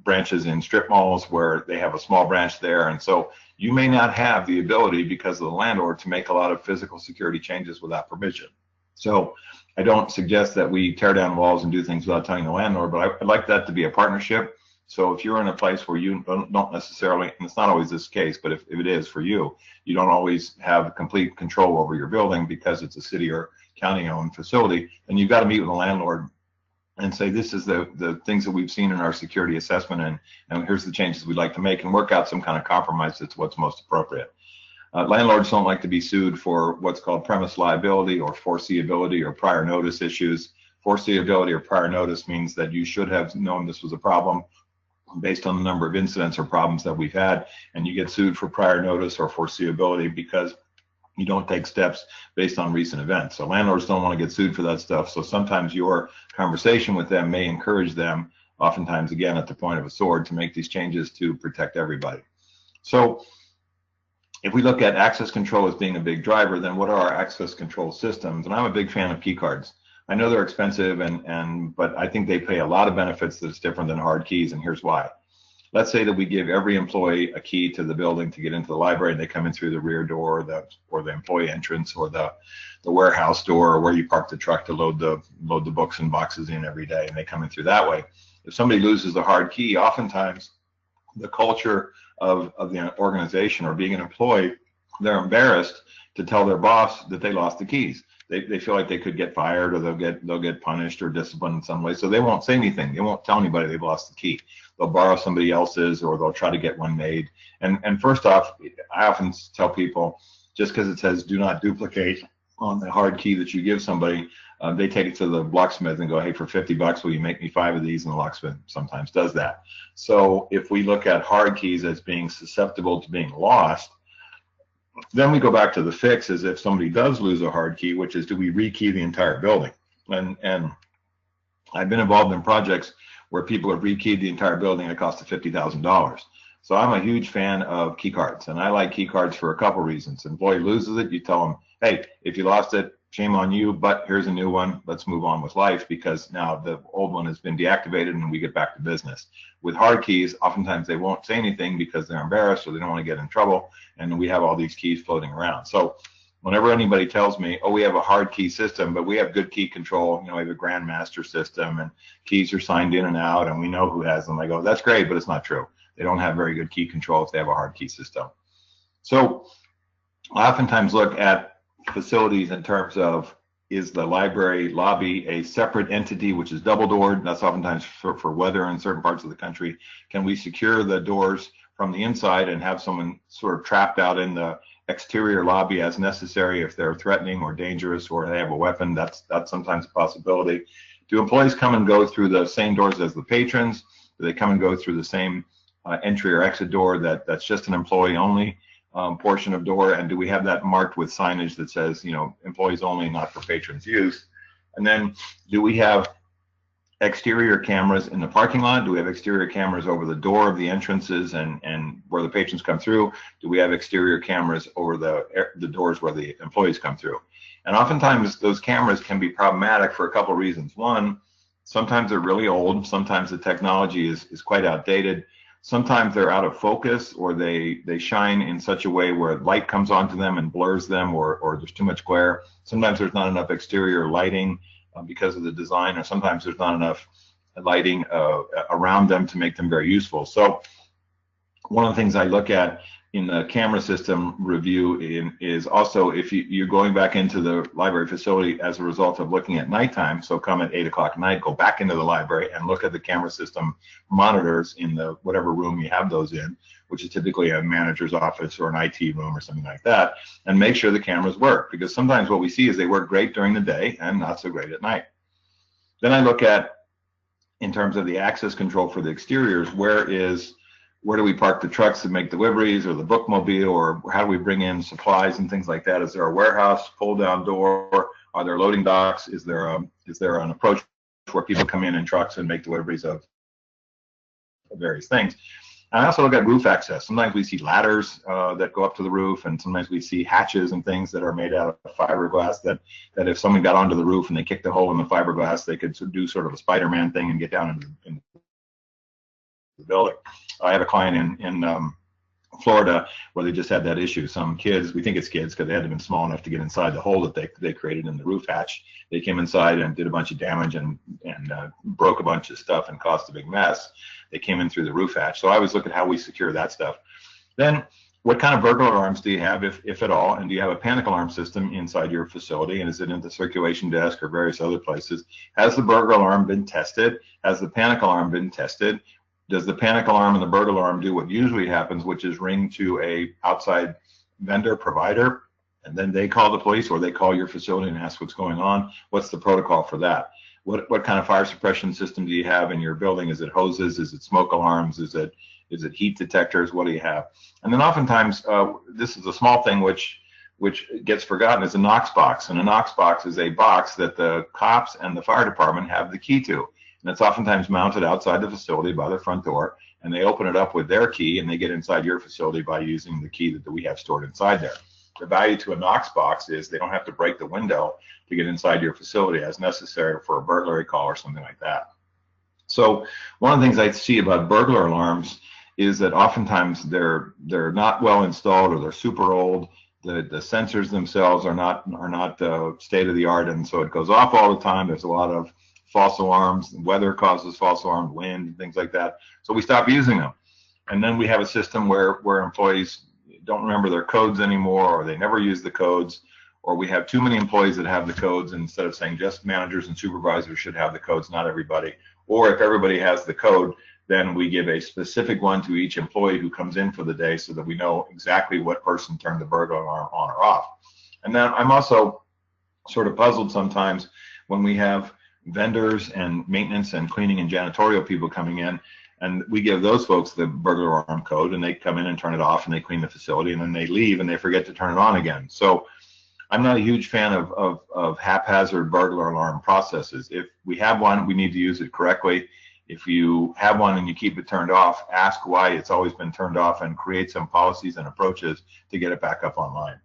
branches in strip malls where they have a small branch there, and so you may not have the ability because of the landlord to make a lot of physical security changes without permission. So I don't suggest that we tear down walls and do things without telling the landlord, but I'd like that to be a partnership. So if you're in a place where you don't necessarily, and it's not always this case, but if it is for you, you don't always have complete control over your building because it's a city or county owned facility, then you've got to meet with the landlord and say, this is the things that we've seen in our security assessment, and here's the changes we'd like to make, and work out some kind of compromise that's what's most appropriate. Landlords don't like to be sued for what's called premise liability or foreseeability or prior notice issues. Foreseeability or prior notice means that you should have known this was a problem based on the number of incidents or problems that we've had, and you get sued for prior notice or foreseeability because you don't take steps based on recent events. So landlords don't want to get sued for that stuff. So sometimes your conversation with them may encourage them, oftentimes again at the point of a sword, to make these changes to protect everybody. So if we look at access control as being a big driver, then what are our access control systems? And I'm a big fan of key cards. I know they're expensive, but I think they pay a lot of benefits that's different than hard keys, and here's why. Let's say that we give every employee a key to the building to get into the library, and they come in through the rear door or the employee entrance or the warehouse door, or where you park the truck to load the books and boxes in every day, and they come in through that way. If somebody loses the hard key, oftentimes the culture of the organization or being an employee, they're embarrassed to tell their boss that they lost the keys. They feel like they could get fired, or they'll get punished or disciplined in some way. So they won't say anything. They won't tell anybody they've lost the key. They'll borrow somebody else's, or they'll try to get one made. And first off, I often tell people, just because it says do not duplicate on the hard key that you give somebody, they take it to the locksmith and go, hey, for $50, will you make me 5 of these? And the locksmith sometimes does that. So if we look at hard keys as being susceptible to being lost, then we go back to the fix as if somebody does lose a hard key, which is, do we rekey the entire building? And I've been involved in projects where people have rekeyed the entire building at a cost of $50,000. So I'm a huge fan of key cards, and I like key cards for a couple reasons. Employee loses it, you tell them, hey, if you lost it, shame on you, but here's a new one. Let's move on with life, because now the old one has been deactivated and we get back to business. With hard keys, oftentimes they won't say anything because they're embarrassed or they don't want to get in trouble, and we have all these keys floating around. So whenever anybody tells me, oh, we have a hard key system, but we have good key control, we have a grandmaster system and keys are signed in and out and we know who has them, I go, that's great, but it's not true. They don't have very good key control if they have a hard key system. So I oftentimes look at facilities in terms of, is the library lobby a separate entity which is double doored? That's oftentimes for weather in certain parts of the country. Can we secure the doors from the inside and have someone sort of trapped out in the exterior lobby as necessary if they're threatening or dangerous or they have a weapon? That's sometimes a possibility. Do employees come and go through the same doors as the patrons? Do they come and go through the same entry or exit door that's just an employee only portion of door? And do we have that marked with signage that says, employees only, not for patrons use? And then do we have exterior cameras in the parking lot? Do we have exterior cameras over the door of the entrances and where the patrons come through? Do we have exterior cameras over the doors where the employees come through? And oftentimes those cameras can be problematic for a couple of reasons. One, sometimes they're really old. Sometimes the technology is quite outdated. Sometimes they're out of focus, or they shine in such a way where light comes onto them and blurs them, or there's too much glare. Sometimes there's not enough exterior lighting because of the design, or sometimes there's not enough lighting around them to make them very useful. So one of the things I look at in the camera system review is also, if you're going back into the library facility as a result of looking at nighttime, so come at 8 o'clock at night, go back into the library and look at the camera system monitors in the whatever room you have those in, which is typically a manager's office or an IT room or something like that, and make sure the cameras work, because sometimes what we see is they work great during the day and not so great at night. Then I look at, in terms of the access control for the exteriors, where do we park the trucks to make deliveries, or the bookmobile, or how do we bring in supplies and things like that? Is there a warehouse, pull down door? Are there loading docks? Is there an approach where people come in trucks and make deliveries of various things? I also look at roof access. Sometimes we see ladders that go up to the roof, and sometimes we see hatches and things that are made out of fiberglass that if someone got onto the roof and they kicked a hole in the fiberglass, they could do sort of a Spider-Man thing and get down into the building. I have a client in Florida where they just had that issue. Some kids, we think it's kids because they hadn't been small enough to get inside the hole that they created in the roof hatch. They came inside and did a bunch of damage and broke a bunch of stuff and caused a big mess. They came in through the roof hatch. So I always look at how we secure that stuff. Then what kind of burglar alarms do you have, if at all? And do you have a panic alarm system inside your facility? And is it in the circulation desk or various other places? Has the burglar alarm been tested? Has the panic alarm been tested? Does the panic alarm and the burglar alarm do what usually happens, which is ring to a outside vendor provider, and then they call the police, or they call your facility and ask what's going on? What's the protocol for that? What kind of fire suppression system do you have in your building? Is it hoses? Is it smoke alarms? Is it heat detectors? What do you have? And then oftentimes, this is a small thing which gets forgotten, is a Knox box. And a Knox box is a box that the cops and the fire department have the key to. And it's oftentimes mounted outside the facility by the front door, and they open it up with their key, and they get inside your facility by using the key that we have stored inside there. The value to a Knox box is they don't have to break the window to get inside your facility as necessary for a burglary call or something like that. So one of the things I see about burglar alarms is that oftentimes they're not well installed, or they're super old. The sensors themselves are not state of the art, and so it goes off all the time. There's a lot of false alarms. Weather causes false alarms, wind, things like that. So we stop using them. And then we have a system where employees don't remember their codes anymore, or they never use the codes, or we have too many employees that have the codes, and instead of saying just managers and supervisors should have the codes, not everybody. Or if everybody has the code, then we give a specific one to each employee who comes in for the day, so that we know exactly what person turned the burglar alarm on or off. And then I'm also sort of puzzled sometimes when we have vendors and maintenance and cleaning and janitorial people coming in, and we give those folks the burglar alarm code, and they come in and turn it off, and they clean the facility, and then they leave and they forget to turn it on again. So I'm not a huge fan of haphazard burglar alarm processes. If we have one, we need to use it correctly. If you have one and you keep it turned off, ask why it's always been turned off, and create some policies and approaches to get it back up online.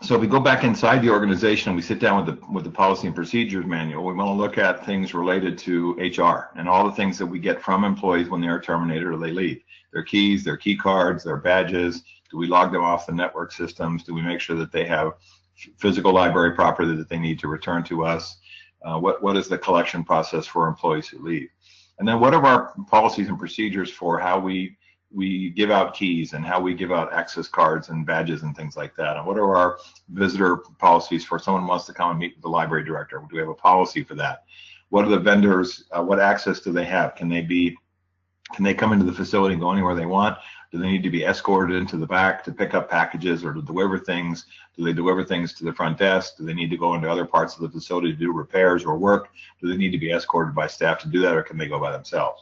So if we go back inside the organization and we sit down with the policy and procedures manual, we want to look at things related to HR and all the things that we get from employees when they are terminated or they leave. Their keys, their key cards, their badges. Do we log them off the network systems? Do we make sure that they have physical library property that they need to return to us? What is the collection process for employees who leave? And then what are our policies and procedures for how we give out keys, and how we give out access cards and badges and things like that? And what are our visitor policies for someone who wants to come and meet with the library director? Do we have a policy for that? What are the vendors, what access do they have? Can they come into the facility and go anywhere they want? Do they need to be escorted into the back to pick up packages or to deliver things? Do they deliver things to the front desk? Do they need to go into other parts of the facility to do repairs or work? Do they need to be escorted by staff to do that, or can they go by themselves?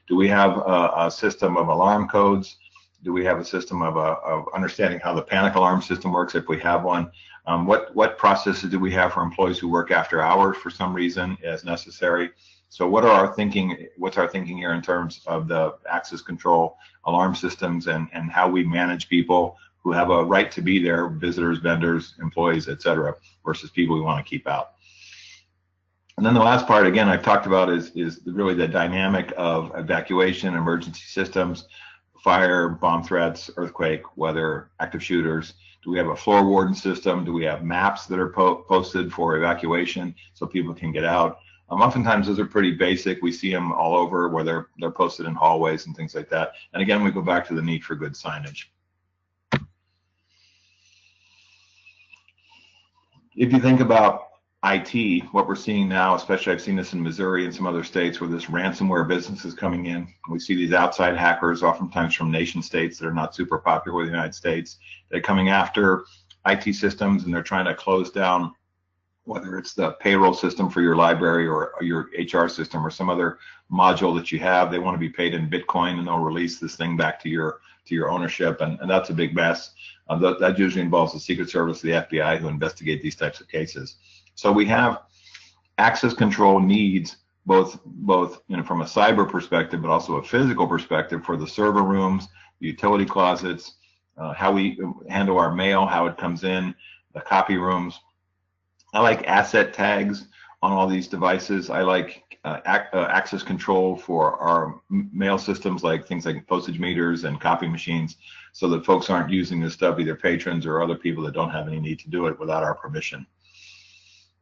Do we have a system of alarm codes? Do we have a system of understanding how the panic alarm system works, if we have one? What processes do we have for employees who work after hours for some reason as necessary? So what's our thinking here in terms of the access control alarm systems, and how we manage people who have a right to be there, visitors, vendors, employees, et cetera, versus people we want to keep out? And then the last part, again, I've talked about is really the dynamic of evacuation, emergency systems, fire, bomb threats, earthquake, weather, active shooters. Do we have a floor warden system? Do we have maps that are posted for evacuation so people can get out? Oftentimes those are pretty basic. We see them all over where they're posted in hallways and things like that. And again, we go back to the need for good signage. If you think about IT, what we're seeing now, especially I've seen this in Missouri and some other states where this ransomware business is coming in. We see these outside hackers, oftentimes from nation states that are not super popular with the United States. They're coming after IT systems, and they're trying to close down, whether it's the payroll system for your library or your HR system or some other module that you have. They want to be paid in Bitcoin, and they'll release this thing back to your ownership, and that's a big mess. That usually involves the Secret Service, the FBI, who investigate these types of cases. So we have access control needs both from a cyber perspective, but also a physical perspective for the server rooms, the utility closets, how we handle our mail, how it comes in, the copy rooms. I like asset tags on all these devices. I like access control for our mail systems, like things like postage meters and copy machines, so that folks aren't using this stuff, either patrons or other people that don't have any need to do it without our permission.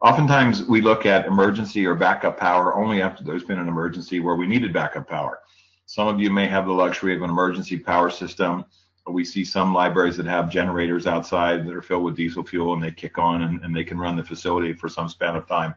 Oftentimes we look at emergency or backup power only after there's been an emergency where we needed backup power. Some of you may have the luxury of an emergency power system. We see some libraries that have generators outside that are filled with diesel fuel, and they kick on and they can run the facility for some span of time.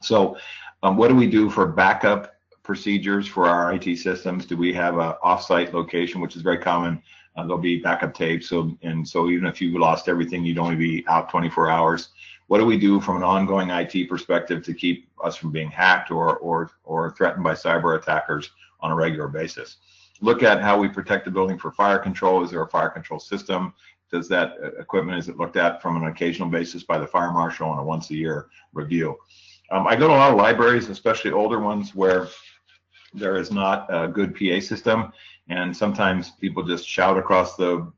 So what do we do for backup procedures for our IT systems? Do we have an offsite location, which is very common? There'll be backup tapes, so even if you lost everything, you'd only be out 24 hours. What do we do from an ongoing IT perspective to keep us from being hacked or threatened by cyber attackers on a regular basis? Look at how we protect the building for fire control. Is there a fire control system? Does that equipment, is it looked at from an occasional basis by the fire marshal on a once-a-year review? I go to a lot of libraries, especially older ones, where there is not a good PA system, and sometimes people just shout across the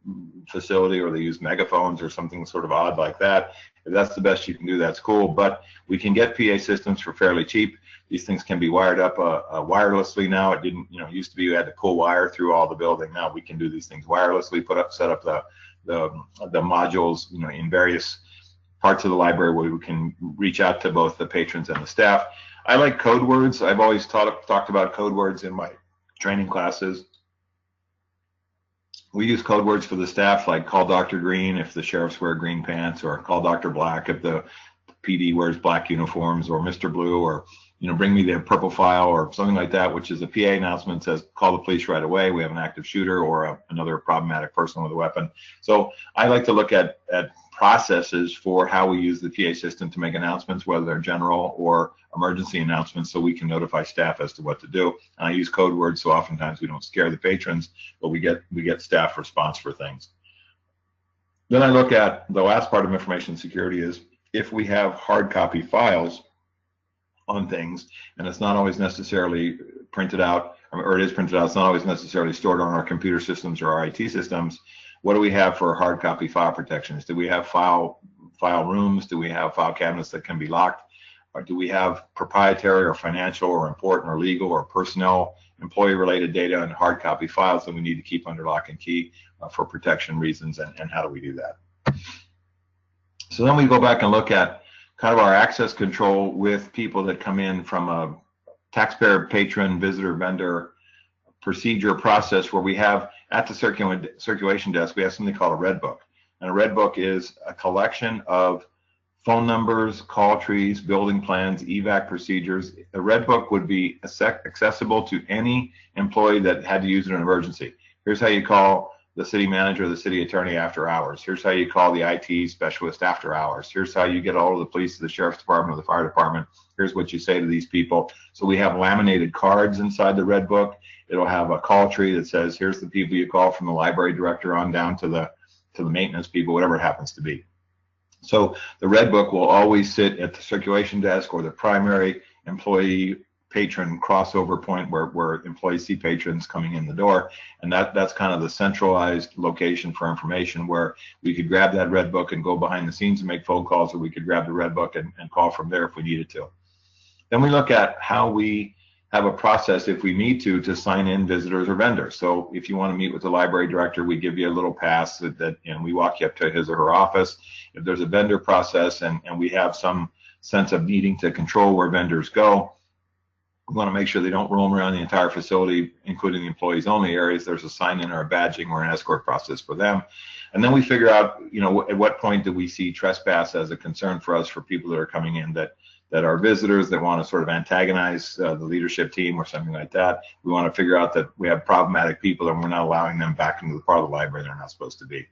facility, or they use megaphones or something sort of odd like that. If that's the best you can do, that's cool, but we can get PA systems for fairly cheap. These things can be wired up wirelessly now. It didn't, used to be you had to pull wire through all the building. Now we can do these things wirelessly, set up the modules, in various parts of the library where we can reach out to both the patrons and the staff. I like code words. I've always talked about code words in my training classes. We use code words for the staff, like call Dr. Green if the sheriffs wear green pants, or call Dr. Black if the PD wears black uniforms, or Mr. Blue, or bring me the purple file, or something like that, which is a PA announcement, says call the police right away. We have an active shooter or another problematic person with a weapon. So I like to look at processes for how we use the PA system to make announcements, whether they're general or emergency announcements, so we can notify staff as to what to do. And I use code words, so oftentimes we don't scare the patrons, but we get staff response for things. Then I look at the last part of information security is if we have hard copy files on things, and it's not always necessarily printed out, or it is printed out, it's not always necessarily stored on our computer systems or our IT systems. What do we have for hard copy file protections? Do we have file rooms? Do we have file cabinets that can be locked? Or do we have proprietary or financial or important or legal or personnel employee related data and hard copy files that we need to keep under lock and key for protection reasons, and how do we do that? So then we go back and look at kind of our access control with people that come in from a taxpayer, patron, visitor, vendor procedure process, where we have at the circulation desk, we have something called a red book. And a red book is a collection of phone numbers, call trees, building plans, evac procedures. The red book would be accessible to any employee that had to use it in an emergency. Here's how you call the city manager or the city attorney after hours. Here's how you call the IT specialist after hours. Here's how you get a hold of the police, the sheriff's department, or the fire department. Here's what you say to these people. So we have laminated cards inside the red book. It'll have a call tree that says, here's the people you call, from the library director on down to the maintenance people, whatever it happens to be. So the red book will always sit at the circulation desk or the primary employee patron crossover point where employees see patrons coming in the door, and that's kind of the centralized location for information, where we could grab that red book and go behind the scenes and make phone calls, or we could grab the red book and call from there if we needed to. Then we look at how we have a process, if we need to sign in visitors or vendors. So if you want to meet with the library director, we give you a little pass and we walk you up to his or her office. If there's a vendor process and we have some sense of needing to control where vendors go, we want to make sure they don't roam around the entire facility, including the employees only areas. There's a sign-in or a badging or an escort process for them. And then we figure out, at what point do we see trespass as a concern for us, for people that are coming in that are visitors that want to sort of antagonize the leadership team or something like that. We want to figure out that we have problematic people and we're not allowing them back into the part of the library they're not supposed to be.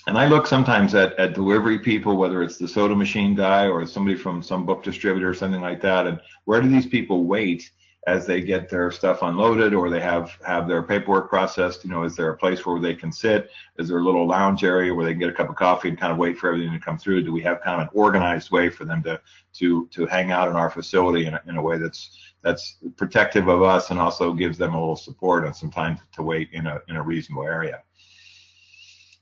And I look sometimes at delivery people, whether it's the soda machine guy or somebody from some book distributor or something like that, and where do these people wait as they get their stuff unloaded or they have their paperwork processed, you know, is there a place where they can sit? Is there a little lounge area where they can get a cup of coffee and kind of wait for everything to come through? Do we have kind of an organized way for them to hang out in our facility in a way that's protective of us and also gives them a little support and some time to wait in a reasonable area?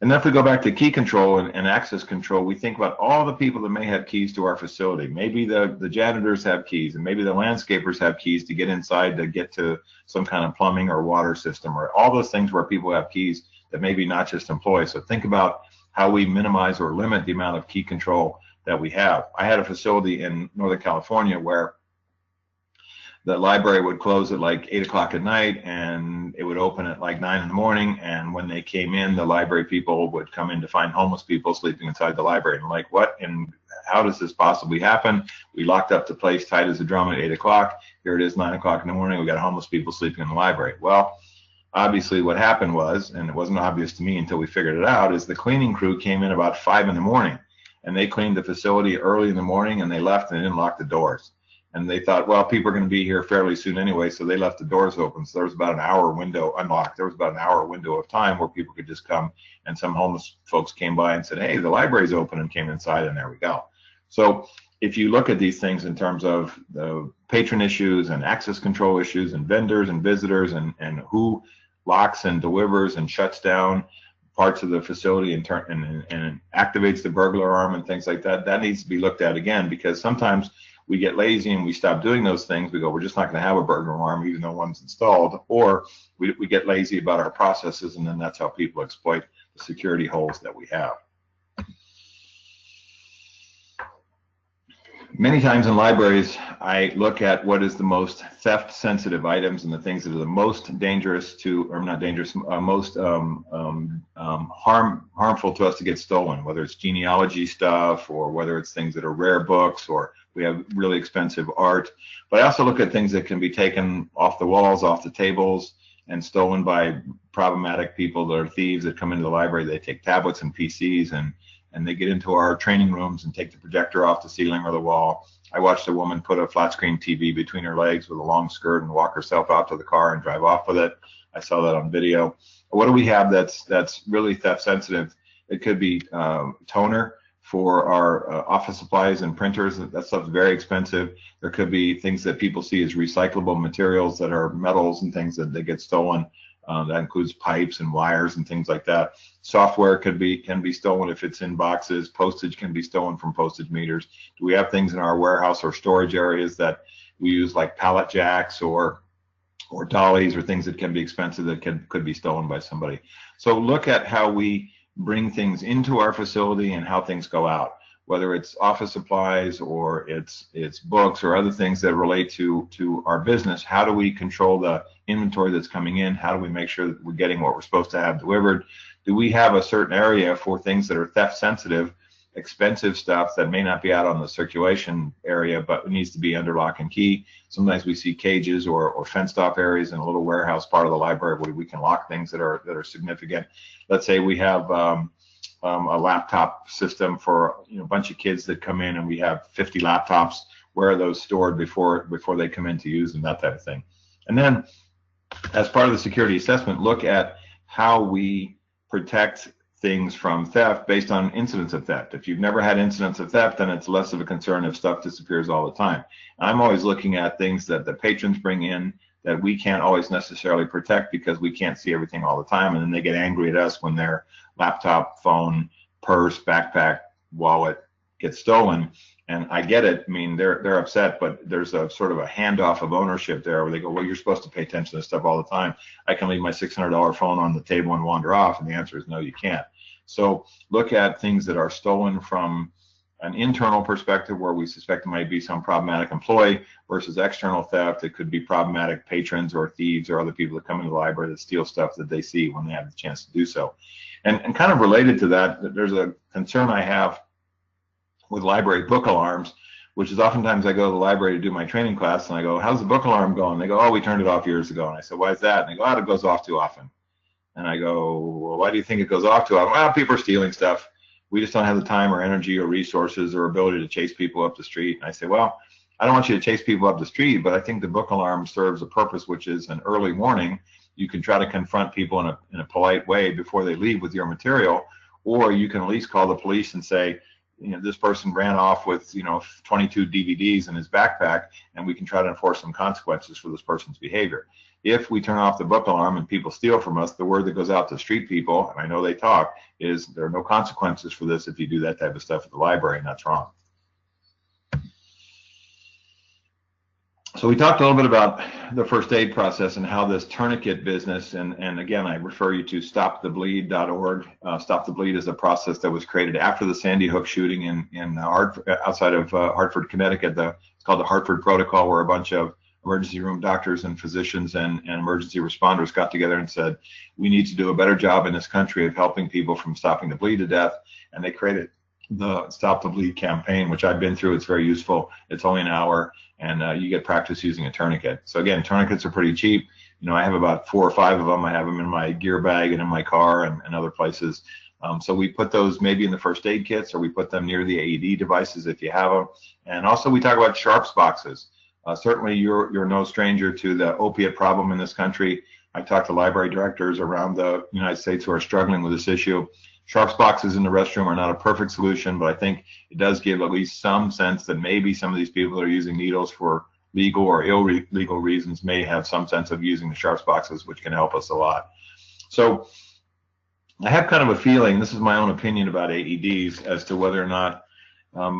And then if we go back to key control and access control, we think about all the people that may have keys to our facility. Maybe the janitors have keys, and maybe the landscapers have keys to get inside to get to some kind of plumbing or water system, or all those things where people have keys that maybe not just employees. So think about how we minimize or limit the amount of key control that we have. I had a facility in Northern California where the library would close at like 8 o'clock at night and it would open at like 9 in the morning. And when they came in, the library people would come in to find homeless people sleeping inside the library. And like, what and how does this possibly happen? We locked up the place tight as a drum at 8 o'clock. Here it is 9 o'clock in the morning. We got homeless people sleeping in the library. Well, obviously what happened was, and it wasn't obvious to me until we figured it out, is the cleaning crew came in about 5 in the morning and they cleaned the facility early in the morning and they left and they didn't lock the doors. And they thought, well, people are going to be here fairly soon anyway, so they left the doors open. So there was about an hour window unlocked. There was about an hour window of time where people could just come, and some homeless folks came by and said, hey, the library's open, and came inside, and there we go. So if you look at these things in terms of the patron issues and access control issues and vendors and visitors and who locks and delivers and shuts down parts of the facility and activates the burglar alarm and things like that, that needs to be looked at again, because sometimes we get lazy and we stop doing those things. We go, we're just not going to have a burglar alarm even though one's installed, or we get lazy about our processes, and then that's how people exploit the security holes that we have. Many times in libraries, I look at what is the most theft-sensitive items and the things that are the most dangerous to, or not dangerous, most harmful to us to get stolen, whether it's genealogy stuff or whether it's things that are rare books, or we have really expensive art. But I also look at things that can be taken off the walls, off the tables, and stolen by problematic people that are thieves that come into the library. They take tablets and PCs and they get into our training rooms and take the projector off the ceiling or the wall. I watched a woman put a flat screen TV between her legs with a long skirt and walk herself out to the car and drive off with it. I saw that on video. What do we have that's really theft sensitive? It could be toner for our office supplies and printers. That stuff's very expensive. There could be things that people see as recyclable materials that are metals and things that they get stolen. That includes pipes and wires and things like that. Software can be stolen if it's in boxes. Postage can be stolen from postage meters. Do we have things in our warehouse or storage areas that we use, like pallet jacks or dollies, or things that can be expensive that could be stolen by somebody? So look at how we bring things into our facility and how things go out, whether it's office supplies or it's books or other things that relate to our business. How do we control the inventory that's coming in? How do we make sure that we're getting what we're supposed to have delivered? Do we have a certain area for things that are theft sensitive, expensive stuff that may not be out on the circulation area, but it needs to be under lock and key? Sometimes we see cages or fenced off areas in a little warehouse part of the library where we can lock things that are significant. Let's say we have a laptop system for a bunch of kids that come in, and we have 50 laptops. Where are those stored before they come in to use them? That type of thing. And then, as part of the security assessment, look at how we protect things from theft based on incidents of theft. If you've never had incidents of theft, then it's less of a concern if stuff disappears all the time. I'm always looking at things that the patrons bring in that we can't always necessarily protect because we can't see everything all the time, and then they get angry at us when their laptop, phone, purse, backpack, wallet gets stolen. And I get it. I mean, they're upset, but there's a sort of a handoff of ownership there where they go, well, you're supposed to pay attention to this stuff all the time. I can leave my $600 phone on the table and wander off, and the answer is no, you can't. So look at things that are stolen from an internal perspective where we suspect it might be some problematic employee versus external theft. It could be problematic patrons or thieves or other people that come into the library that steal stuff that they see when they have the chance to do so. And kind of related to that, there's a concern I have with library book alarms, which is oftentimes I go to the library to do my training class and I go, how's the book alarm going? They go, oh, we turned it off years ago. And I said, why is that? And they go, oh, it goes off too often. And I go, well, why do you think it goes off too often? Well, people are stealing stuff. We just don't have the time or energy or resources or ability to chase people up the street. And I say, well, I don't want you to chase people up the street, but I think the book alarm serves a purpose, which is an early warning. You can try to confront people in a polite way before they leave with your material, or you can at least call the police and say, this person ran off with 22 DVDs in his backpack, and we can try to enforce some consequences for this person's behavior. If we turn off the book alarm and people steal from us, the word that goes out to street people, and I know they talk, is there are no consequences for this if you do that type of stuff at the library, and that's wrong. So we talked a little bit about the first aid process and how this tourniquet business, and again, I refer you to stopthebleed.org. Stop the Bleed is a process that was created after the Sandy Hook shooting in outside of Hartford, Connecticut. It's called the Hartford Protocol, where a bunch of emergency room doctors and physicians and emergency responders got together and said, we need to do a better job in this country of helping people from stopping the bleed to death. And they created the Stop the Bleed campaign, which I've been through. It's very useful. It's only an hour, and you get practice using a tourniquet. So again, tourniquets are pretty cheap. I have about 4 or 5 of them. I have them in my gear bag and in my car and other places. So we put those maybe in the first aid kits, or we put them near the AED devices if you have them. And also we talk about sharps boxes. Certainly you're no stranger to the opiate problem in this country. I talk to library directors around the United States who are struggling with this issue. Sharps boxes in the restroom are not a perfect solution, but I think it does give at least some sense that maybe some of these people that are using needles for legal or illegal reasons may have some sense of using the sharps boxes, which can help us a lot. So I have kind of a feeling, this is my own opinion about AEDs, as to whether or not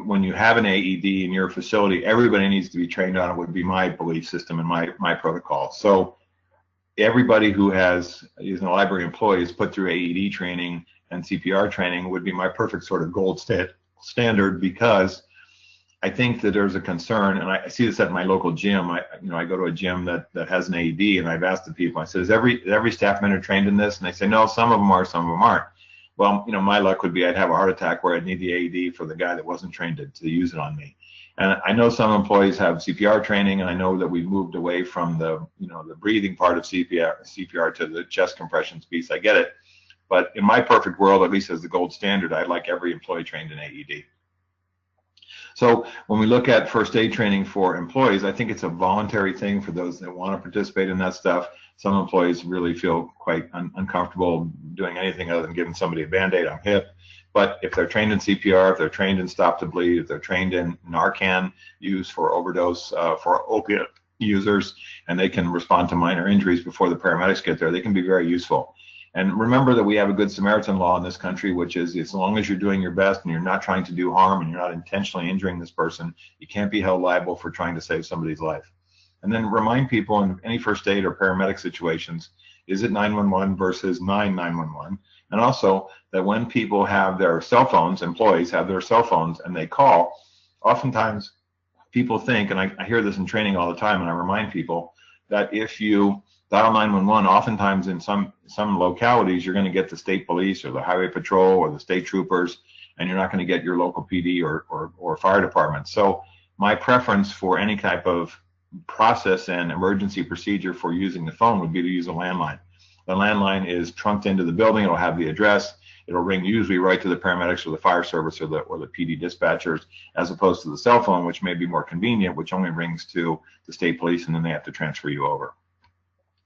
when you have an AED in your facility, everybody needs to be trained on it, would be my belief system and my protocol. So everybody who is a library employee is put through AED training and CPR training would be my perfect sort of gold standard, because I think that there's a concern, and I see this at my local gym. I go to a gym that has an AED, and I've asked the people, I said, is every staff member trained in this? And they say, no, some of them are, some of them aren't. Well, my luck would be I'd have a heart attack where I'd need the AED for the guy that wasn't trained to use it on me. And I know some employees have CPR training, and I know that we've moved away from the breathing part of CPR to the chest compressions piece. I get it. But in my perfect world, at least as the gold standard, I'd like every employee trained in AED. So when we look at first aid training for employees, I think it's a voluntary thing for those that want to participate in that stuff. Some employees really feel quite uncomfortable doing anything other than giving somebody a Band-Aid on hip. But if they're trained in CPR, if they're trained in Stop the Bleed, if they're trained in Narcan use for overdose, for opiate users, and they can respond to minor injuries before the paramedics get there, they can be very useful. And remember that we have a Good Samaritan law in this country, which is as long as you're doing your best and you're not trying to do harm and you're not intentionally injuring this person, you can't be held liable for trying to save somebody's life. And then remind people in any first aid or paramedic situations, is it 911 versus 911? And also that when people have their cell phones, employees have their cell phones and they call, oftentimes people think, and I hear this in training all the time, and I remind people that if you dial 911, oftentimes in some localities, you're going to get the state police or the highway patrol or the state troopers, and you're not going to get your local PD or fire department. So my preference for any type of process and emergency procedure for using the phone would be to use a landline. The landline is trunked into the building. It'll have the address. It'll ring usually right to the paramedics or the fire service or the PD dispatchers, as opposed to the cell phone, which may be more convenient, which only rings to the state police, and then they have to transfer you over.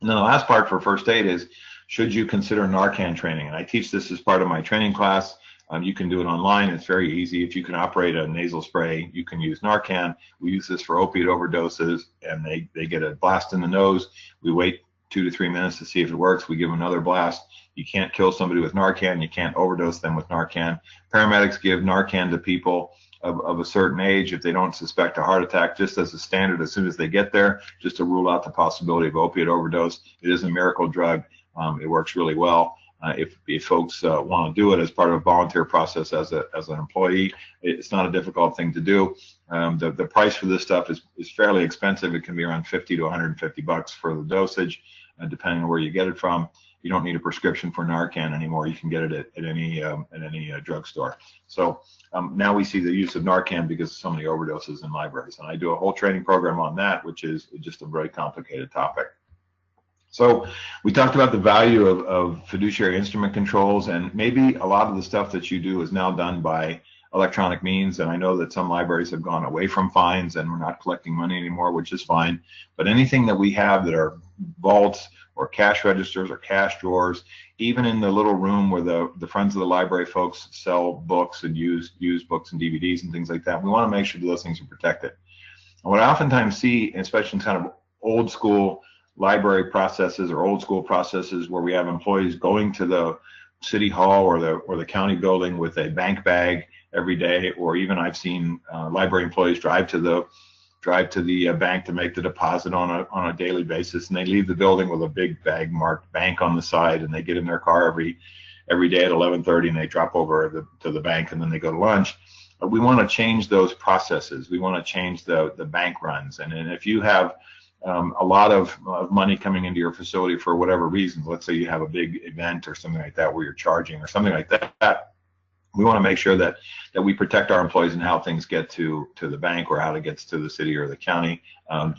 And then the last part for first aid is, should you consider Narcan training? And I teach this as part of my training class. You can do it online. It's very easy. If you can operate a nasal spray, you can use Narcan. We use this for opiate overdoses, and they get a blast in the nose. We wait 2 to 3 minutes to see if it works. We give them another blast. You can't kill somebody with Narcan. You can't overdose them with Narcan. Paramedics give Narcan to people of a certain age if they don't suspect a heart attack, just as a standard as soon as they get there, just to rule out the possibility of opiate overdose. It is a miracle drug. It works really well. If folks want to do it as part of a volunteer process as an employee, it's not a difficult thing to do. The price for this stuff is fairly expensive. It can be around $50 to $150 for the dosage, depending on where you get it from. You don't need a prescription for Narcan anymore. You can get it at any drugstore. So now we see the use of Narcan because of so many overdoses in libraries. And I do a whole training program on that, which is just a very complicated topic. So we talked about the value of fiduciary instrument controls, and maybe a lot of the stuff that you do is now done by electronic means. And I know that some libraries have gone away from fines and we're not collecting money anymore, which is fine. But anything that we have that are vaults or cash registers or cash drawers, even in the little room where the Friends of the Library folks sell books and used books and DVDs and things like that, we want to make sure that those things are protected. And what I oftentimes see, especially in kind of old school library processes or old school processes where we have employees going to the city hall or the county building with a bank bag every day, or even I've seen library employees drive to the bank to make the deposit on a daily basis, and they leave the building with a big bag marked bank on the side, and they get in their car every day at 11:30 and they drop over to the bank, and then they go to lunch. We want to change those processes. We want to change the bank runs, and if you have a lot of money coming into your facility for whatever reasons, let's say you have a big event or something like that where you're charging or something like that, we want to make sure that we protect our employees and how things get to the bank or how it gets to the city or the county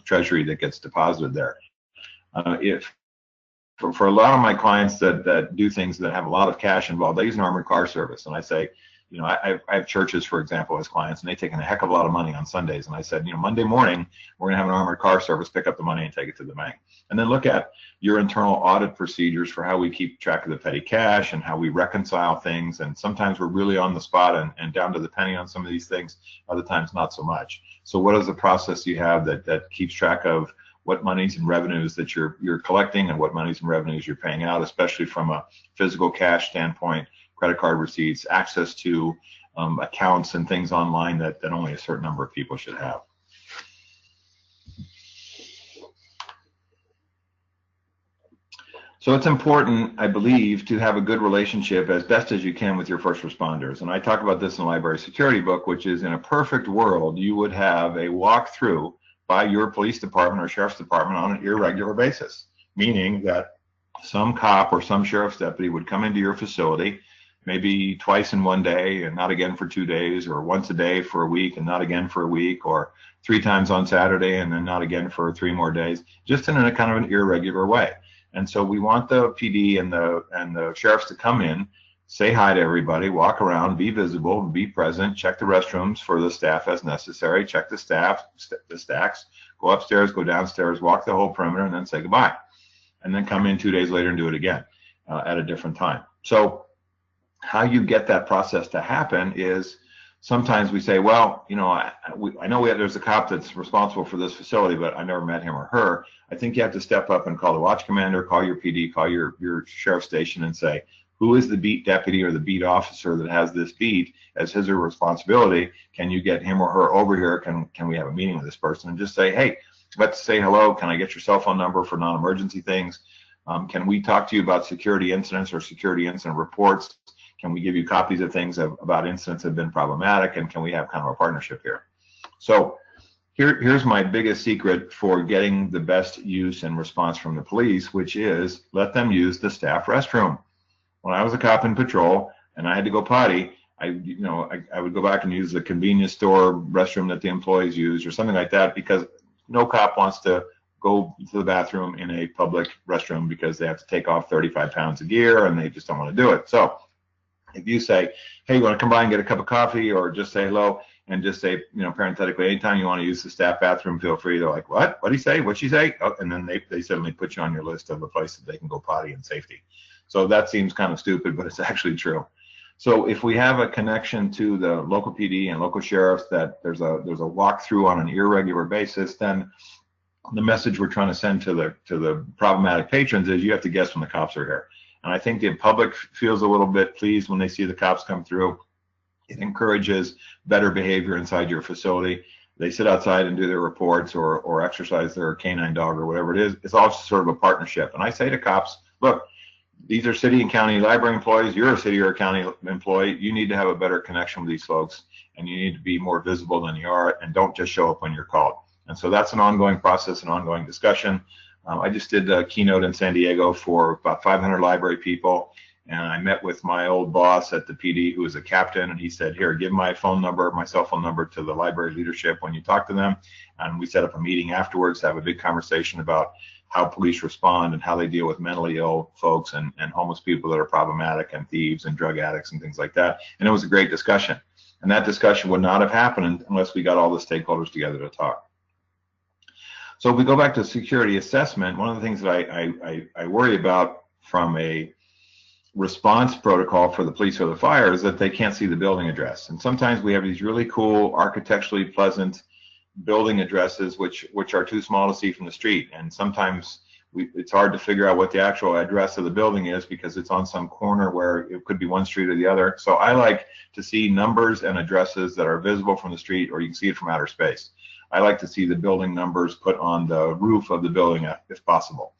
treasury that gets deposited there. If for a lot of my clients that do things that have a lot of cash involved, they use an armored car service, and I say, I have churches, for example, as clients, and they take in a heck of a lot of money on Sundays. And I said, Monday morning, we're going to have an armored car service pick up the money and take it to the bank. And then look at your internal audit procedures for how we keep track of the petty cash and how we reconcile things. And sometimes we're really on the spot and down to the penny on some of these things. Other times, not so much. So what is the process you have that keeps track of what monies and revenues that you're collecting and what monies and revenues you're paying out, especially from a physical cash standpoint, credit card receipts, access to accounts and things online that only a certain number of people should have. So it's important, I believe, to have a good relationship as best as you can with your first responders. And I talk about this in the library security book, which is in a perfect world, you would have a walkthrough by your police department or sheriff's department on an irregular basis, meaning that some cop or some sheriff's deputy would come into your facility maybe twice in one day and not again for 2 days, or once a day for a week and not again for a week, or 3 times on Saturday and then not again for 3 more days, just in a kind of an irregular way. And so we want the PD and the sheriffs to come in, say hi to everybody, walk around, be visible, be present, check the restrooms for the staff as necessary, check the stacks, go upstairs, go downstairs, walk the whole perimeter, and then say goodbye. And then come in 2 days later and do it again at a different time. So how you get that process to happen is sometimes we say, well, I know there's a cop that's responsible for this facility, but I never met him or her. I think you have to step up and call the watch commander, call your PD, call your sheriff station and say, who is the beat deputy or the beat officer that has this beat as his or her responsibility? Can you get him or her over here? Can we have a meeting with this person? And just say, hey, let's say hello. Can I get your cell phone number for non-emergency things? Can we talk to you about security incidents or security incident reports? Can we give you copies of things about incidents that have been problematic? And can we have kind of a partnership here? So here's my biggest secret for getting the best use and response from the police, which is let them use the staff restroom. When I was a cop in patrol and I had to go potty, I would go back and use the convenience store restroom that the employees use or something like that, because no cop wants to go to the bathroom in a public restroom because they have to take off 35 pounds of gear and they just don't want to do it. So if you say, hey, you want to come by and get a cup of coffee, or just say hello and just say, parenthetically, anytime you want to use the staff bathroom, feel free. They're like, what? What'd he say? What'd she say? Oh, and then they suddenly put you on your list of a place that they can go potty in safety. So that seems kind of stupid, but it's actually true. So if we have a connection to the local PD and local sheriffs that there's a walkthrough on an irregular basis, then the message we're trying to send to the problematic patrons is you have to guess when the cops are here. And I think the public feels a little bit pleased when they see the cops come through. It encourages better behavior inside your facility. They sit outside and do their reports or exercise their canine dog or whatever it is. It's all sort of a partnership. And I say to cops, look, these are city and county library employees. You're a city or a county employee. You need to have a better connection with these folks, and you need to be more visible than you are, and don't just show up when you're called. And so that's an ongoing process, an ongoing discussion. I just did a keynote in San Diego for about 500 library people, and I met with my old boss at the PD, who was a captain, and he said, here, give my phone number, my cell phone number to the library leadership when you talk to them. And we set up a meeting afterwards to have a big conversation about how police respond and how they deal with mentally ill folks and homeless people that are problematic and thieves and drug addicts and things like that. And it was a great discussion. And that discussion would not have happened unless we got all the stakeholders together to talk. So if we go back to security assessment, one of the things that I worry about from a response protocol for the police or the fire is that they can't see the building address. And sometimes we have these really cool, architecturally pleasant building addresses which are too small to see from the street. And sometimes it's hard to figure out what the actual address of the building is because it's on some corner where it could be one street or the other. So I like to see numbers and addresses that are visible from the street, or you can see it from outer space. I like to see the building numbers put on the roof of the building if possible.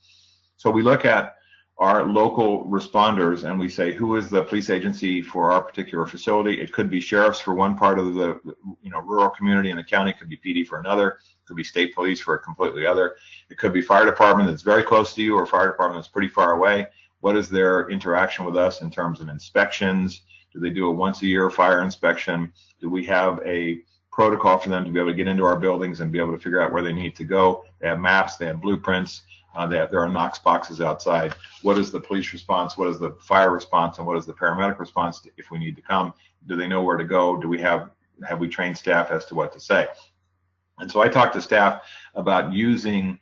So we look at our local responders and we say, who is the police agency for our particular facility? It could be sheriffs for one part of the rural community in the county. It could be PD for another. It could be state police for a completely other. It could be fire department that's very close to you, or fire department that's pretty far away. What is their interaction with us in terms of inspections? Do they do a once a year fire inspection? Do we have a protocol for them to be able to get into our buildings and be able to figure out where they need to go? They have maps, they have blueprints, there are Knox boxes outside. What is the police response? What is the fire response? And what is the paramedic response if we need to come? Do they know where to go? Do we have we trained staff as to what to say? And so I talk to staff about using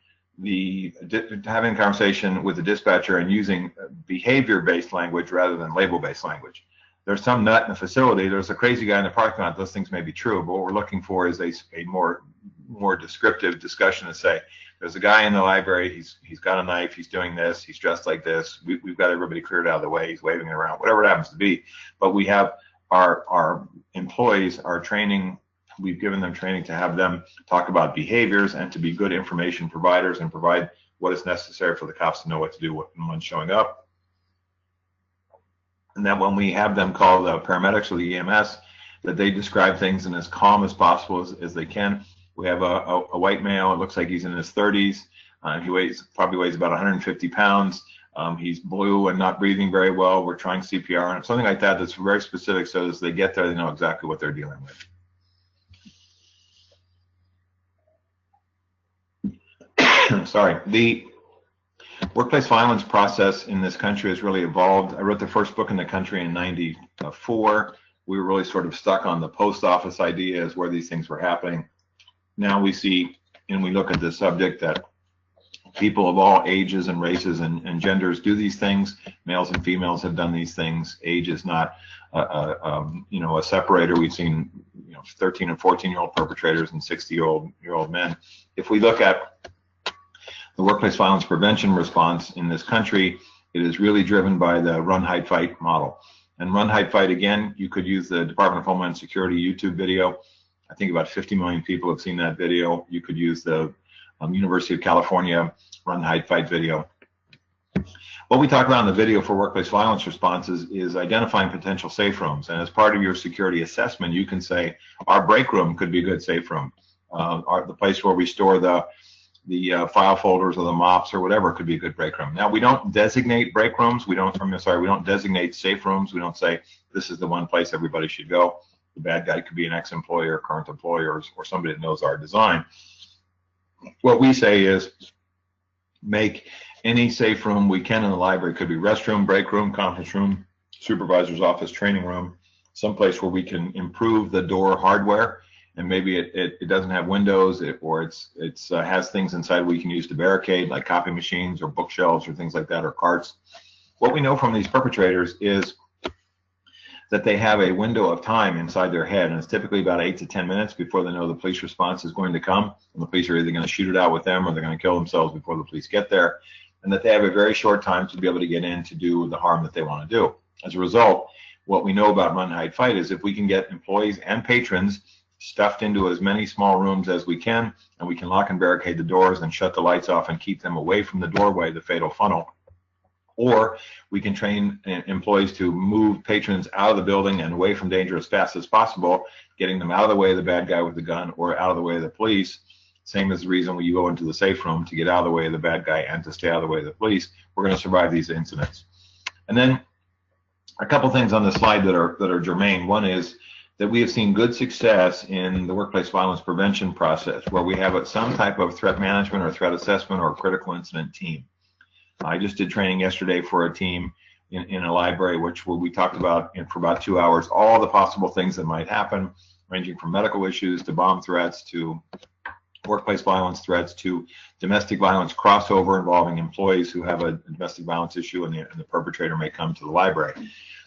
having a conversation with the dispatcher and using behavior-based language rather than label-based language. There's some nut in the facility. There's a crazy guy in the parking lot. Those things may be true, but what we're looking for is a more descriptive discussion to say, there's a guy in the library. He's got a knife. He's doing this. He's dressed like this. We've got everybody cleared out of the way. He's waving it around, whatever it happens to be. But we have our employees, our training. We've given them training to have them talk about behaviors and to be good information providers and provide what is necessary for the cops to know what to do when showing up. And then when we have them call the paramedics or the EMS, that they describe things in as calm as possible as they can. We have a white male. It looks like he's in his 30s. He probably weighs about 150 pounds. He's blue and not breathing very well. We're trying CPR and something like that that's very specific, so as they get there, they know exactly what they're dealing with. Sorry. The workplace violence process in this country has really evolved. I wrote the first book in the country in '94. We were really sort of stuck on the post office idea as where these things were happening. Now we see, and we look at the subject, that people of all ages and races and genders do these things. Males and females have done these things. Age is not a separator. We've seen 13 and 14-year-old perpetrators and 60-year-old men. If we look at the workplace violence prevention response in this country, it is really driven by the run, hide, fight model. And run, hide, fight, again, you could use the Department of Homeland Security YouTube video. I think about 50 million people have seen that video. You could use the University of California run, hide, fight video. What we talk about in the video for workplace violence responses is identifying potential safe rooms. And as part of your security assessment, you can say, our break room could be a good safe room. The place where we store the file folders or the mops or whatever could be a good break room. Now, we don't designate break rooms. We don't designate safe rooms. We don't say this is the one place everybody should go. The bad guy could be an ex-employer, current employer, or somebody that knows our design. What we say is make any safe room we can in the library. It could be restroom, break room, conference room, supervisor's office, training room, someplace where we can improve the door hardware. And maybe it doesn't have windows, or it has things inside we can use to barricade, like copy machines or bookshelves or things like that, or carts. What we know from these perpetrators is that they have a window of time inside their head, and it's typically about 8 to 10 minutes before they know the police response is going to come. And the police are either going to shoot it out with them or they're going to kill themselves before the police get there, and that they have a very short time to be able to get in to do the harm that they want to do. As a result, what we know about run, hide, fight is if we can get employees and patrons stuffed into as many small rooms as we can, and we can lock and barricade the doors and shut the lights off and keep them away from the doorway, the fatal funnel. Or we can train employees to move patrons out of the building and away from danger as fast as possible, getting them out of the way of the bad guy with the gun or out of the way of the police. Same as the reason when you go into the safe room, to get out of the way of the bad guy and to stay out of the way of the police. We're going to survive these incidents. And then a couple things on the slide that are germane. One is that we have seen good success in the workplace violence prevention process, where we have some type of threat management or threat assessment or critical incident team. I just did training yesterday for a team in a library, where we talked about for about 2 hours all the possible things that might happen, ranging from medical issues to bomb threats to workplace violence threats to domestic violence crossover involving employees who have a domestic violence issue, and the perpetrator may come to the library.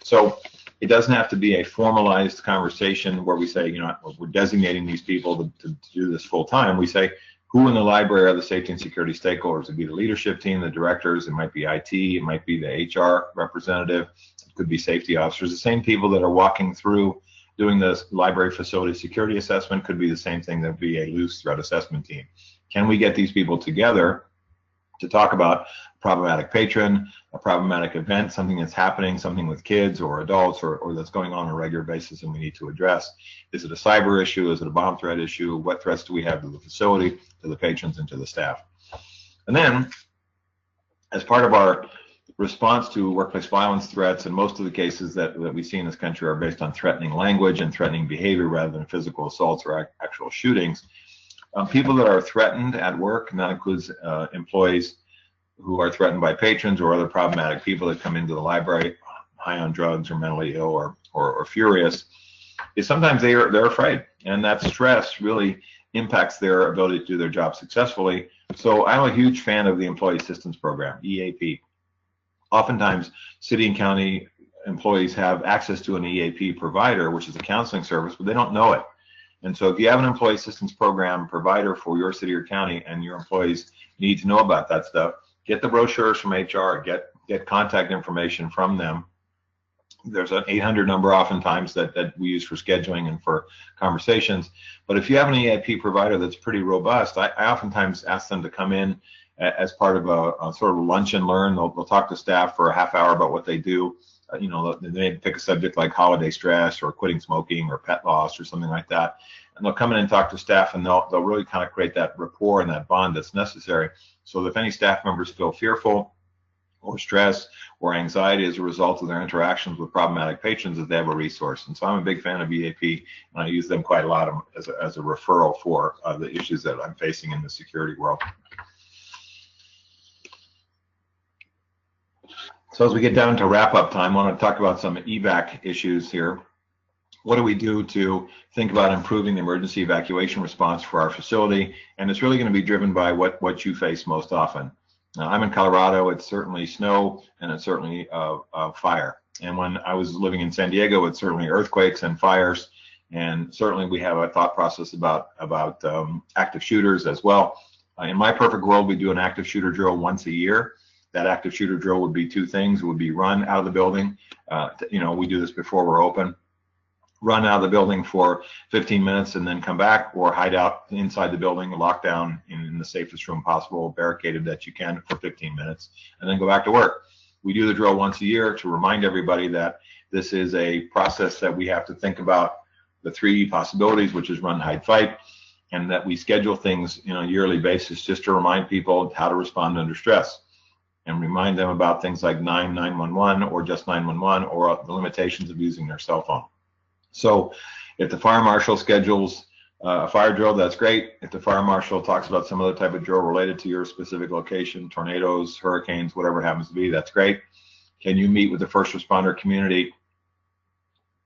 So it doesn't have to be a formalized conversation where we say, you know, we're designating these people to do this full time. We say, who in the library are the safety and security stakeholders? It'd be the leadership team, the directors, it might be IT, it might be the HR representative, it could be safety officers. The same people that are walking through doing the library facility security assessment could be the same thing that would be a loose threat assessment team. Can we get these people together to talk about a problematic patron, a problematic event, something that's happening, something with kids or adults or that's going on a regular basis and we need to address? Is it a cyber issue? Is it a bomb threat issue? What threats do we have to the facility, to the patrons, and to the staff? And then, as part of our response to workplace violence threats, and most of the cases that we see in this country are based on threatening language and threatening behavior rather than physical assaults or actual shootings. People that are threatened at work, and that includes employees who are threatened by patrons or other problematic people that come into the library high on drugs or mentally ill or furious, is sometimes they're afraid, and that stress really impacts their ability to do their job successfully. So I'm a huge fan of the Employee Assistance Program, EAP. Oftentimes, city and county employees have access to an EAP provider, which is a counseling service, but they don't know it. And so if you have an employee assistance program provider for your city or county and your employees need to know about that stuff, get the brochures from HR, get contact information from them. There's an 800 number oftentimes that we use for scheduling and for conversations. But if you have an EAP provider that's pretty robust, I oftentimes ask them to come in as part of a sort of lunch and learn. They'll talk to staff for a half hour about what they do. You know, they may pick a subject like holiday stress or quitting smoking or pet loss or something like that. And they'll come in and talk to staff, and they'll really kind of create that rapport and that bond that's necessary. So if any staff members feel fearful or stress or anxiety as a result of their interactions with problematic patrons, that they have a resource. And so I'm a big fan of EAP, and I use them quite a lot as a referral for the issues that I'm facing in the security world. So as we get down to wrap-up time, I want to talk about some evac issues here. What do we do to think about improving the emergency evacuation response for our facility? And it's really going to be driven by what you face most often. Now, I'm in Colorado. It's certainly snow, and it's certainly fire. And when I was living in San Diego, it's certainly earthquakes and fires. And certainly we have a thought process about active shooters as well. In my perfect world, we do an active shooter drill once a year. That active shooter drill would be two things. It would be run out of the building. We do this before we're open. Run out of the building for 15 minutes and then come back, or hide out inside the building, lock down in the safest room possible, barricaded that you can for 15 minutes, and then go back to work. We do the drill once a year to remind everybody that this is a process that we have to think about the 3 possibilities, which is run, hide, fight, and that we schedule things on a yearly basis just to remind people how to respond under stress, and remind them about things like 911 or just 911, or the limitations of using their cell phone. So if the fire marshal schedules a fire drill, that's great. If the fire marshal talks about some other type of drill related to your specific location, tornadoes, hurricanes, whatever it happens to be, that's great. Can you meet with the first responder community,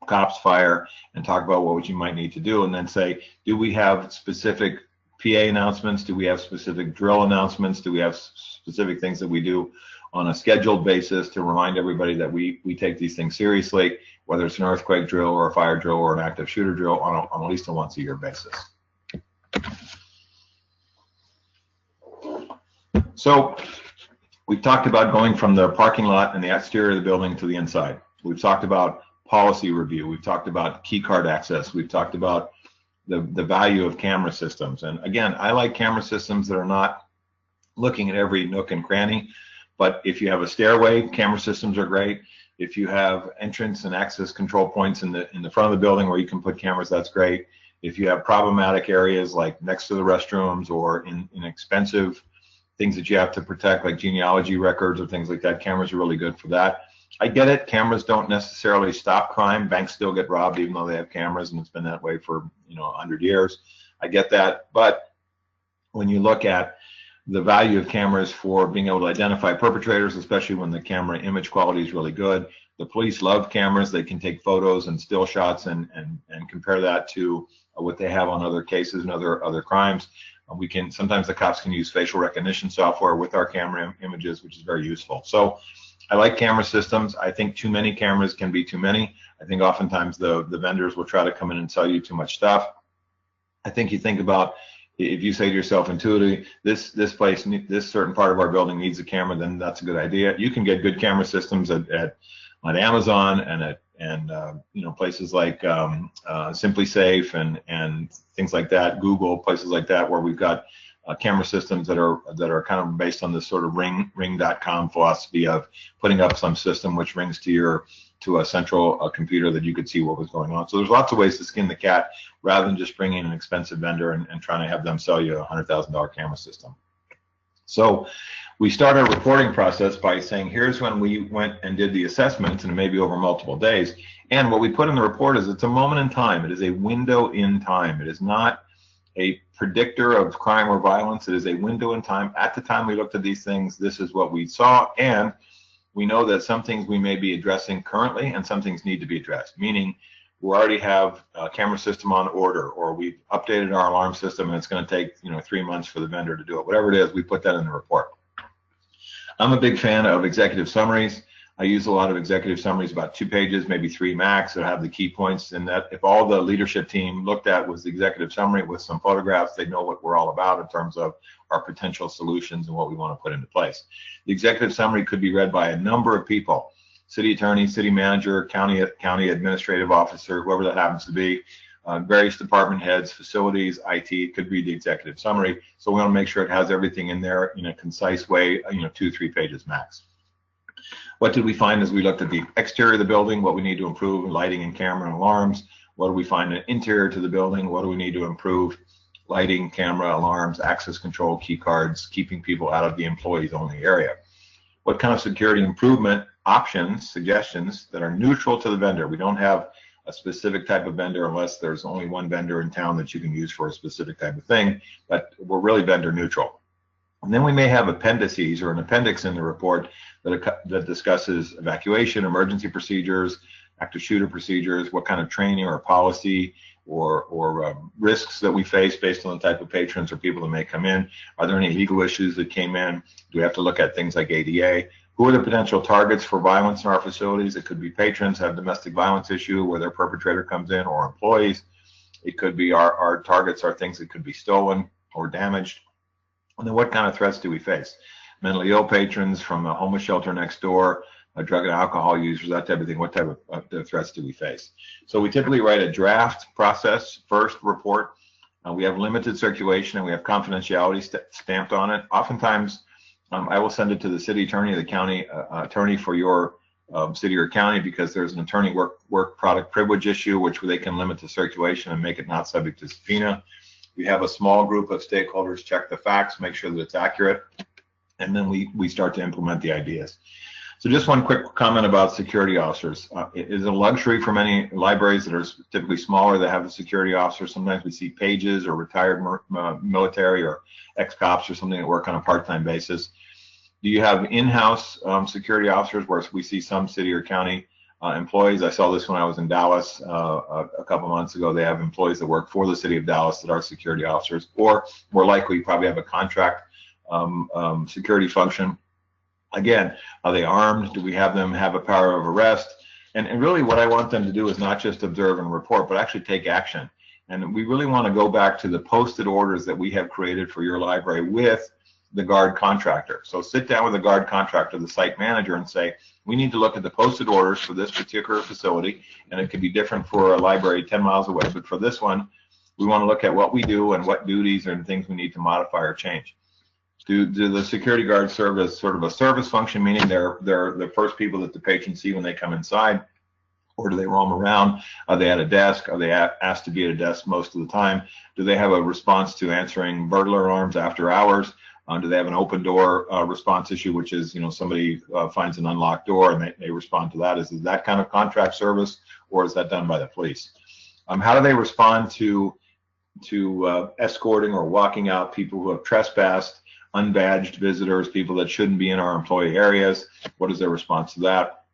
cops, fire, and talk about what you might need to do, and then say, do we have specific PA announcements? Do we have specific drill announcements? Do we have specific things that we do on a scheduled basis to remind everybody that we take these things seriously, whether it's an earthquake drill or a fire drill or an active shooter drill on at least a once a year basis. So we've talked about going from the parking lot and the exterior of the building to the inside. We've talked about policy review. We've talked about key card access. We've talked about the value of camera systems. And again, I like camera systems that are not looking at every nook and cranny, but if you have a stairway, camera systems are great. If you have entrance and access control points in the front of the building where you can put cameras, that's great. If you have problematic areas like next to the restrooms or in expensive things that you have to protect, like genealogy records or things like that, cameras are really good for that. I get it. Cameras don't necessarily stop crime. Banks still get robbed even though they have cameras, and it's been that way for 100 years. I get that. But when you look at the value of cameras for being able to identify perpetrators, especially when the camera image quality is really good. The police love cameras. They can take photos and still shots and compare that to what they have on other cases and other crimes. We can, sometimes the cops can use facial recognition software with our camera images, which is very useful. So I like camera systems. I think too many cameras can be too many. I think oftentimes the vendors will try to come in and sell you too much stuff. I think you think about, if you say to yourself intuitively, this place, this certain part of our building needs a camera, then that's a good idea. You can get good camera systems at Amazon and you know, places like Simply Safe and things like that, Google, places like that, where we've got camera systems that are kind of based on this sort of ring.com philosophy of putting up some system which rings to a central computer that you could see what was going on. So there's lots of ways to skin the cat rather than just bringing in an expensive vendor and trying to have them sell you a $100,000 camera system. So we start our reporting process by saying, here's when we went and did the assessments, and it may be over multiple days. And what we put in the report is it's a moment in time. It is a window in time. It is not a predictor of crime or violence. It is a window in time. At the time we looked at these things, this is what we saw, and we know that some things we may be addressing currently and some things need to be addressed, meaning we already have a camera system on order, or we've updated our alarm system and it's going to take 3 months for the vendor to do it. Whatever it is, we put that in the report. I'm a big fan of executive summaries. I use a lot of executive summaries, about 2 pages, maybe 3 max, that have the key points, and that if all the leadership team looked at was the executive summary with some photographs, they'd know what we're all about in terms of our potential solutions and what we want to put into place. The executive summary could be read by a number of people: city attorney, city manager, county administrative officer, whoever that happens to be, various department heads, facilities, IT. Could read the executive summary. So we want to make sure it has everything in there in a concise way, 2-3 pages max. What did we find as we looked at the exterior of the building? What we need to improve: lighting and camera and alarms. What do we find in the interior to the building? What do we need to improve? Lighting, camera, alarms, access control, key cards, keeping people out of the employees only area. What kind of security improvement options, suggestions that are neutral to the vendor? We don't have a specific type of vendor unless there's only one vendor in town that you can use for a specific type of thing, but we're really vendor neutral. And then we may have appendices or an appendix in the report that discusses evacuation, emergency procedures, active shooter procedures, what kind of training or policy or risks that we face based on the type of patrons or people that may come in. Are there any legal issues that came in? Do we have to look at things like ADA? Who are the potential targets for violence in our facilities? It could be patrons have domestic violence issue where their perpetrator comes in, or employees. It could be our targets are things that could be stolen or damaged. And then what kind of threats do we face? Mentally ill patrons from a homeless shelter next door, drug and alcohol users, that type of thing. What type of threats do we face? So we typically write a draft process first report. We have limited circulation and we have confidentiality stamped on it. Oftentimes, I will send it to the city attorney or the county attorney for your city or county, because there's an attorney work product privilege issue, which they can limit the circulation and make it not subject to subpoena. We have a small group of stakeholders check the facts, make sure that it's accurate, and then we start to implement the ideas. So just one quick comment about security officers. It is a luxury for many libraries that are typically smaller that have a security officer. Sometimes we see pages or retired military or ex-cops or something that work on a part-time basis. Do you have in-house security officers where we see some city or county employees? I saw this when I was in Dallas a couple months ago. They have employees that work for the city of Dallas that are security officers, or more likely probably have a contract security function. Again, are they armed? Do we have them have a power of arrest? And really what I want them to do is not just observe and report, but actually take action. And we really want to go back to the posted orders that we have created for your library with the guard contractor. So sit down with the guard contractor, the site manager, and say, we need to look at the posted orders for this particular facility, and it could be different for a library 10 miles away, but for this one, we want to look at what we do and what duties and things we need to modify or change. Do the security guards serve as sort of a service function, meaning they're the first people that the patrons see when they come inside, or do they roam around? Are they at a desk? Are they asked to be at a desk most of the time? Do they have a response to answering burglar alarms after hours? Do they have an open door response issue, which is, somebody finds an unlocked door and they respond to that? Is that kind of contract service, or is that done by the police? How do they respond to escorting or walking out people who have trespassed? unbadged visitors, people that shouldn't be in our employee areas. What is their response to that?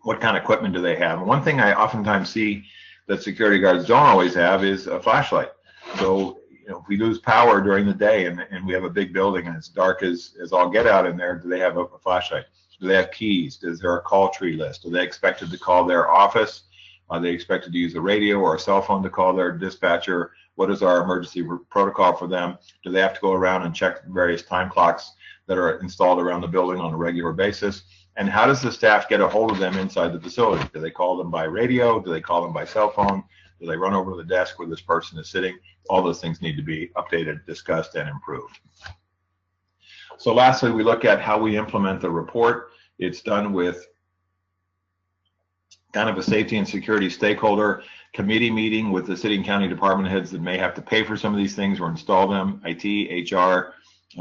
What kind of equipment do they have? And one thing I oftentimes see that security guards don't always have is a flashlight. So, if we lose power during the day and we have a big building and it's dark as all get out in there, do they have a flashlight? Do they have keys? Is there a call tree list? Are they expected to call their office? Are they expected to use a radio or a cell phone to call their dispatcher? What is our emergency protocol for them? Do they have to go around and check various time clocks that are installed around the building on a regular basis? And how does the staff get a hold of them inside the facility? Do they call them by radio? Do they call them by cell phone? Do they run over to the desk where this person is sitting? All those things need to be updated, discussed, and improved. So lastly, we look at how we implement the report. It's done with kind of a safety and security stakeholder committee meeting with the city and county department heads that may have to pay for some of these things or install them, IT, HR,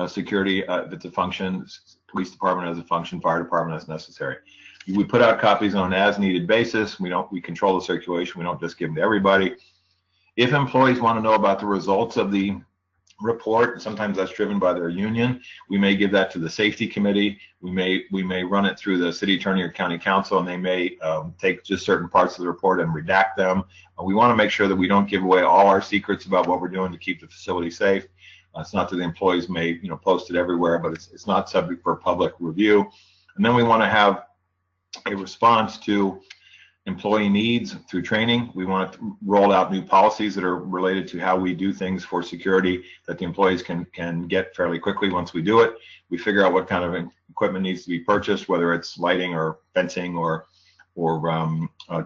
security, if it's a function, police department as a function, fire department as necessary. We put out copies on an as-needed basis. We control the circulation. We don't just give them to everybody. If employees want to know about the results of the report, sometimes that's driven by their union, we may give that to the safety committee. We may run it through the city attorney or county council, and they may take just certain parts of the report and redact them. We want to make sure that we don't give away all our secrets about what we're doing to keep the facility safe. It's not that the employees may post it everywhere, but it's not subject for public review. And then we want to have a response to employee needs through training. We want to roll out new policies that are related to how we do things for security that the employees can get fairly quickly once we do it. We figure out what kind of equipment needs to be purchased, whether it's lighting or fencing or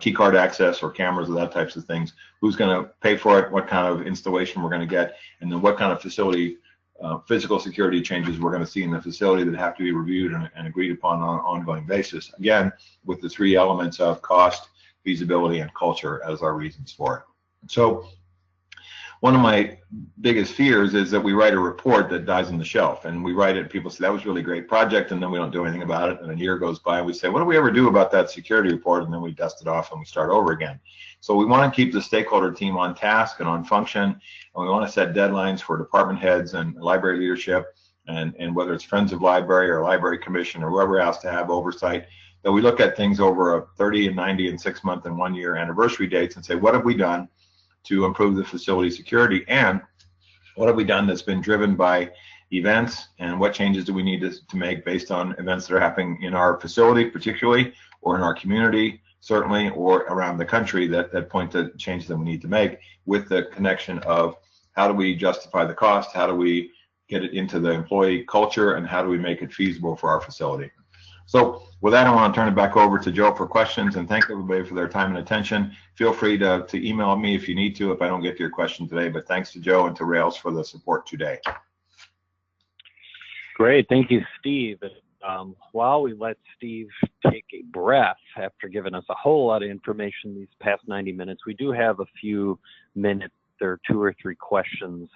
key card access or cameras or that types of things. Who's going to pay for it, what kind of installation we're going to get, and then what kind of facility physical security changes we're going to see in the facility that have to be reviewed and agreed upon on an ongoing basis. Again, with the three elements of cost, feasibility, and culture as our reasons for it. So one of my biggest fears is that we write a report that dies on the shelf, and we write it, people say that was a really great project, and then we don't do anything about it, and a year goes by and we say, what do we ever do about that security report? And then we dust it off and we start over again. So we want to keep the stakeholder team on task and on function, and we want to set deadlines for department heads and library leadership, and whether it's Friends of Library or Library Commission or whoever has to have oversight, that we look at things over a 30 and 90 and 6 month and 1 year anniversary dates and say, what have we done to improve the facility security, and what have we done that's been driven by events, and what changes do we need to make based on events that are happening in our facility particularly, or in our community certainly, or around the country that point to changes that we need to make, with the connection of how do we justify the cost, how do we get it into the employee culture, and how do we make it feasible for our facility. So with that, I want to turn it back over to Joe for questions, and thank everybody for their time and attention. Feel free to email me if you need to, if I don't get to your question today, but thanks to Joe and to Rails for the support today. Great, thank you, Steve. While we let Steve take a breath after giving us a whole lot of information these past 90 minutes, we do have a few minutes, there are 2 or 3 questions.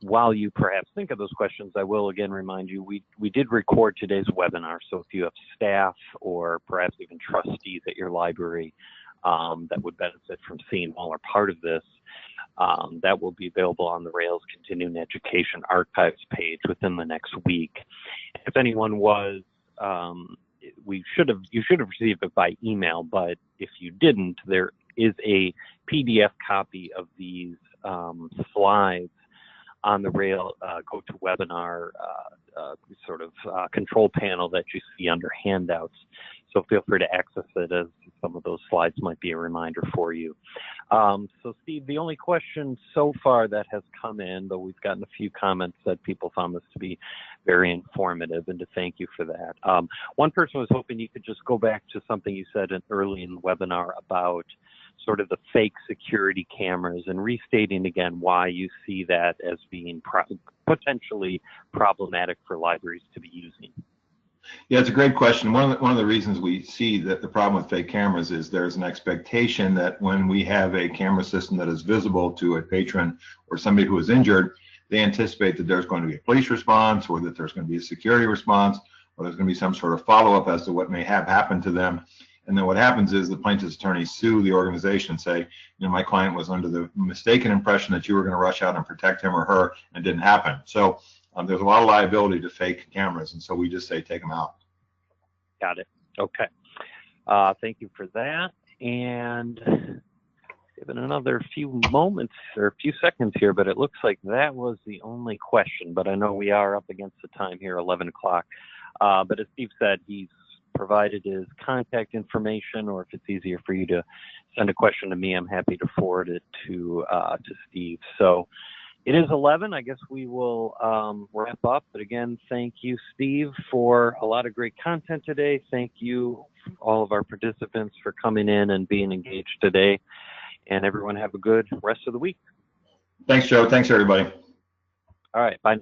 While you perhaps think of those questions, I will again remind you, we did record today's webinar, so if you have staff or perhaps even trustees at your library that would benefit from seeing all or part of this, that will be available on the Rails Continuing Education Archives page within the next week. If anyone was, you should have received it by email, but if you didn't, there is a PDF copy of these slides on the Rail GoToWebinar control panel that you see under handouts. So feel free to access it, as some of those slides might be a reminder for you. So Steve, the only question so far that has come in, though we've gotten a few comments that people found this to be very informative, and to thank you for that. One person was hoping you could just go back to something you said early in the webinar about sort of the fake security cameras, and restating again why you see that as being potentially problematic for libraries to be using. Yeah, it's a great question. One of the reasons we see that the problem with fake cameras is there's an expectation that when we have a camera system that is visible to a patron or somebody who is injured, they anticipate that there's going to be a police response, or that there's going to be a security response, or there's going to be some sort of follow-up as to what may have happened to them. And then what happens is the plaintiff's attorneys sue the organization and say, my client was under the mistaken impression that you were going to rush out and protect him or her, and it didn't happen. So There's a lot of liability to fake cameras, and so we just say take them out. Got it. Okay. Thank you for that. And given another few moments or a few seconds here, but it looks like that was the only question. But I know we are up against the time here, 11 o'clock. But as Steve said, he's provided his contact information, or if it's easier for you to send a question to me, I'm happy to forward it to Steve. So it is 11. I guess we will wrap up. But again, thank you, Steve, for a lot of great content today. Thank you, all of our participants, for coming in and being engaged today. And everyone have a good rest of the week. Thanks, Joe. Thanks, everybody. All right. Bye.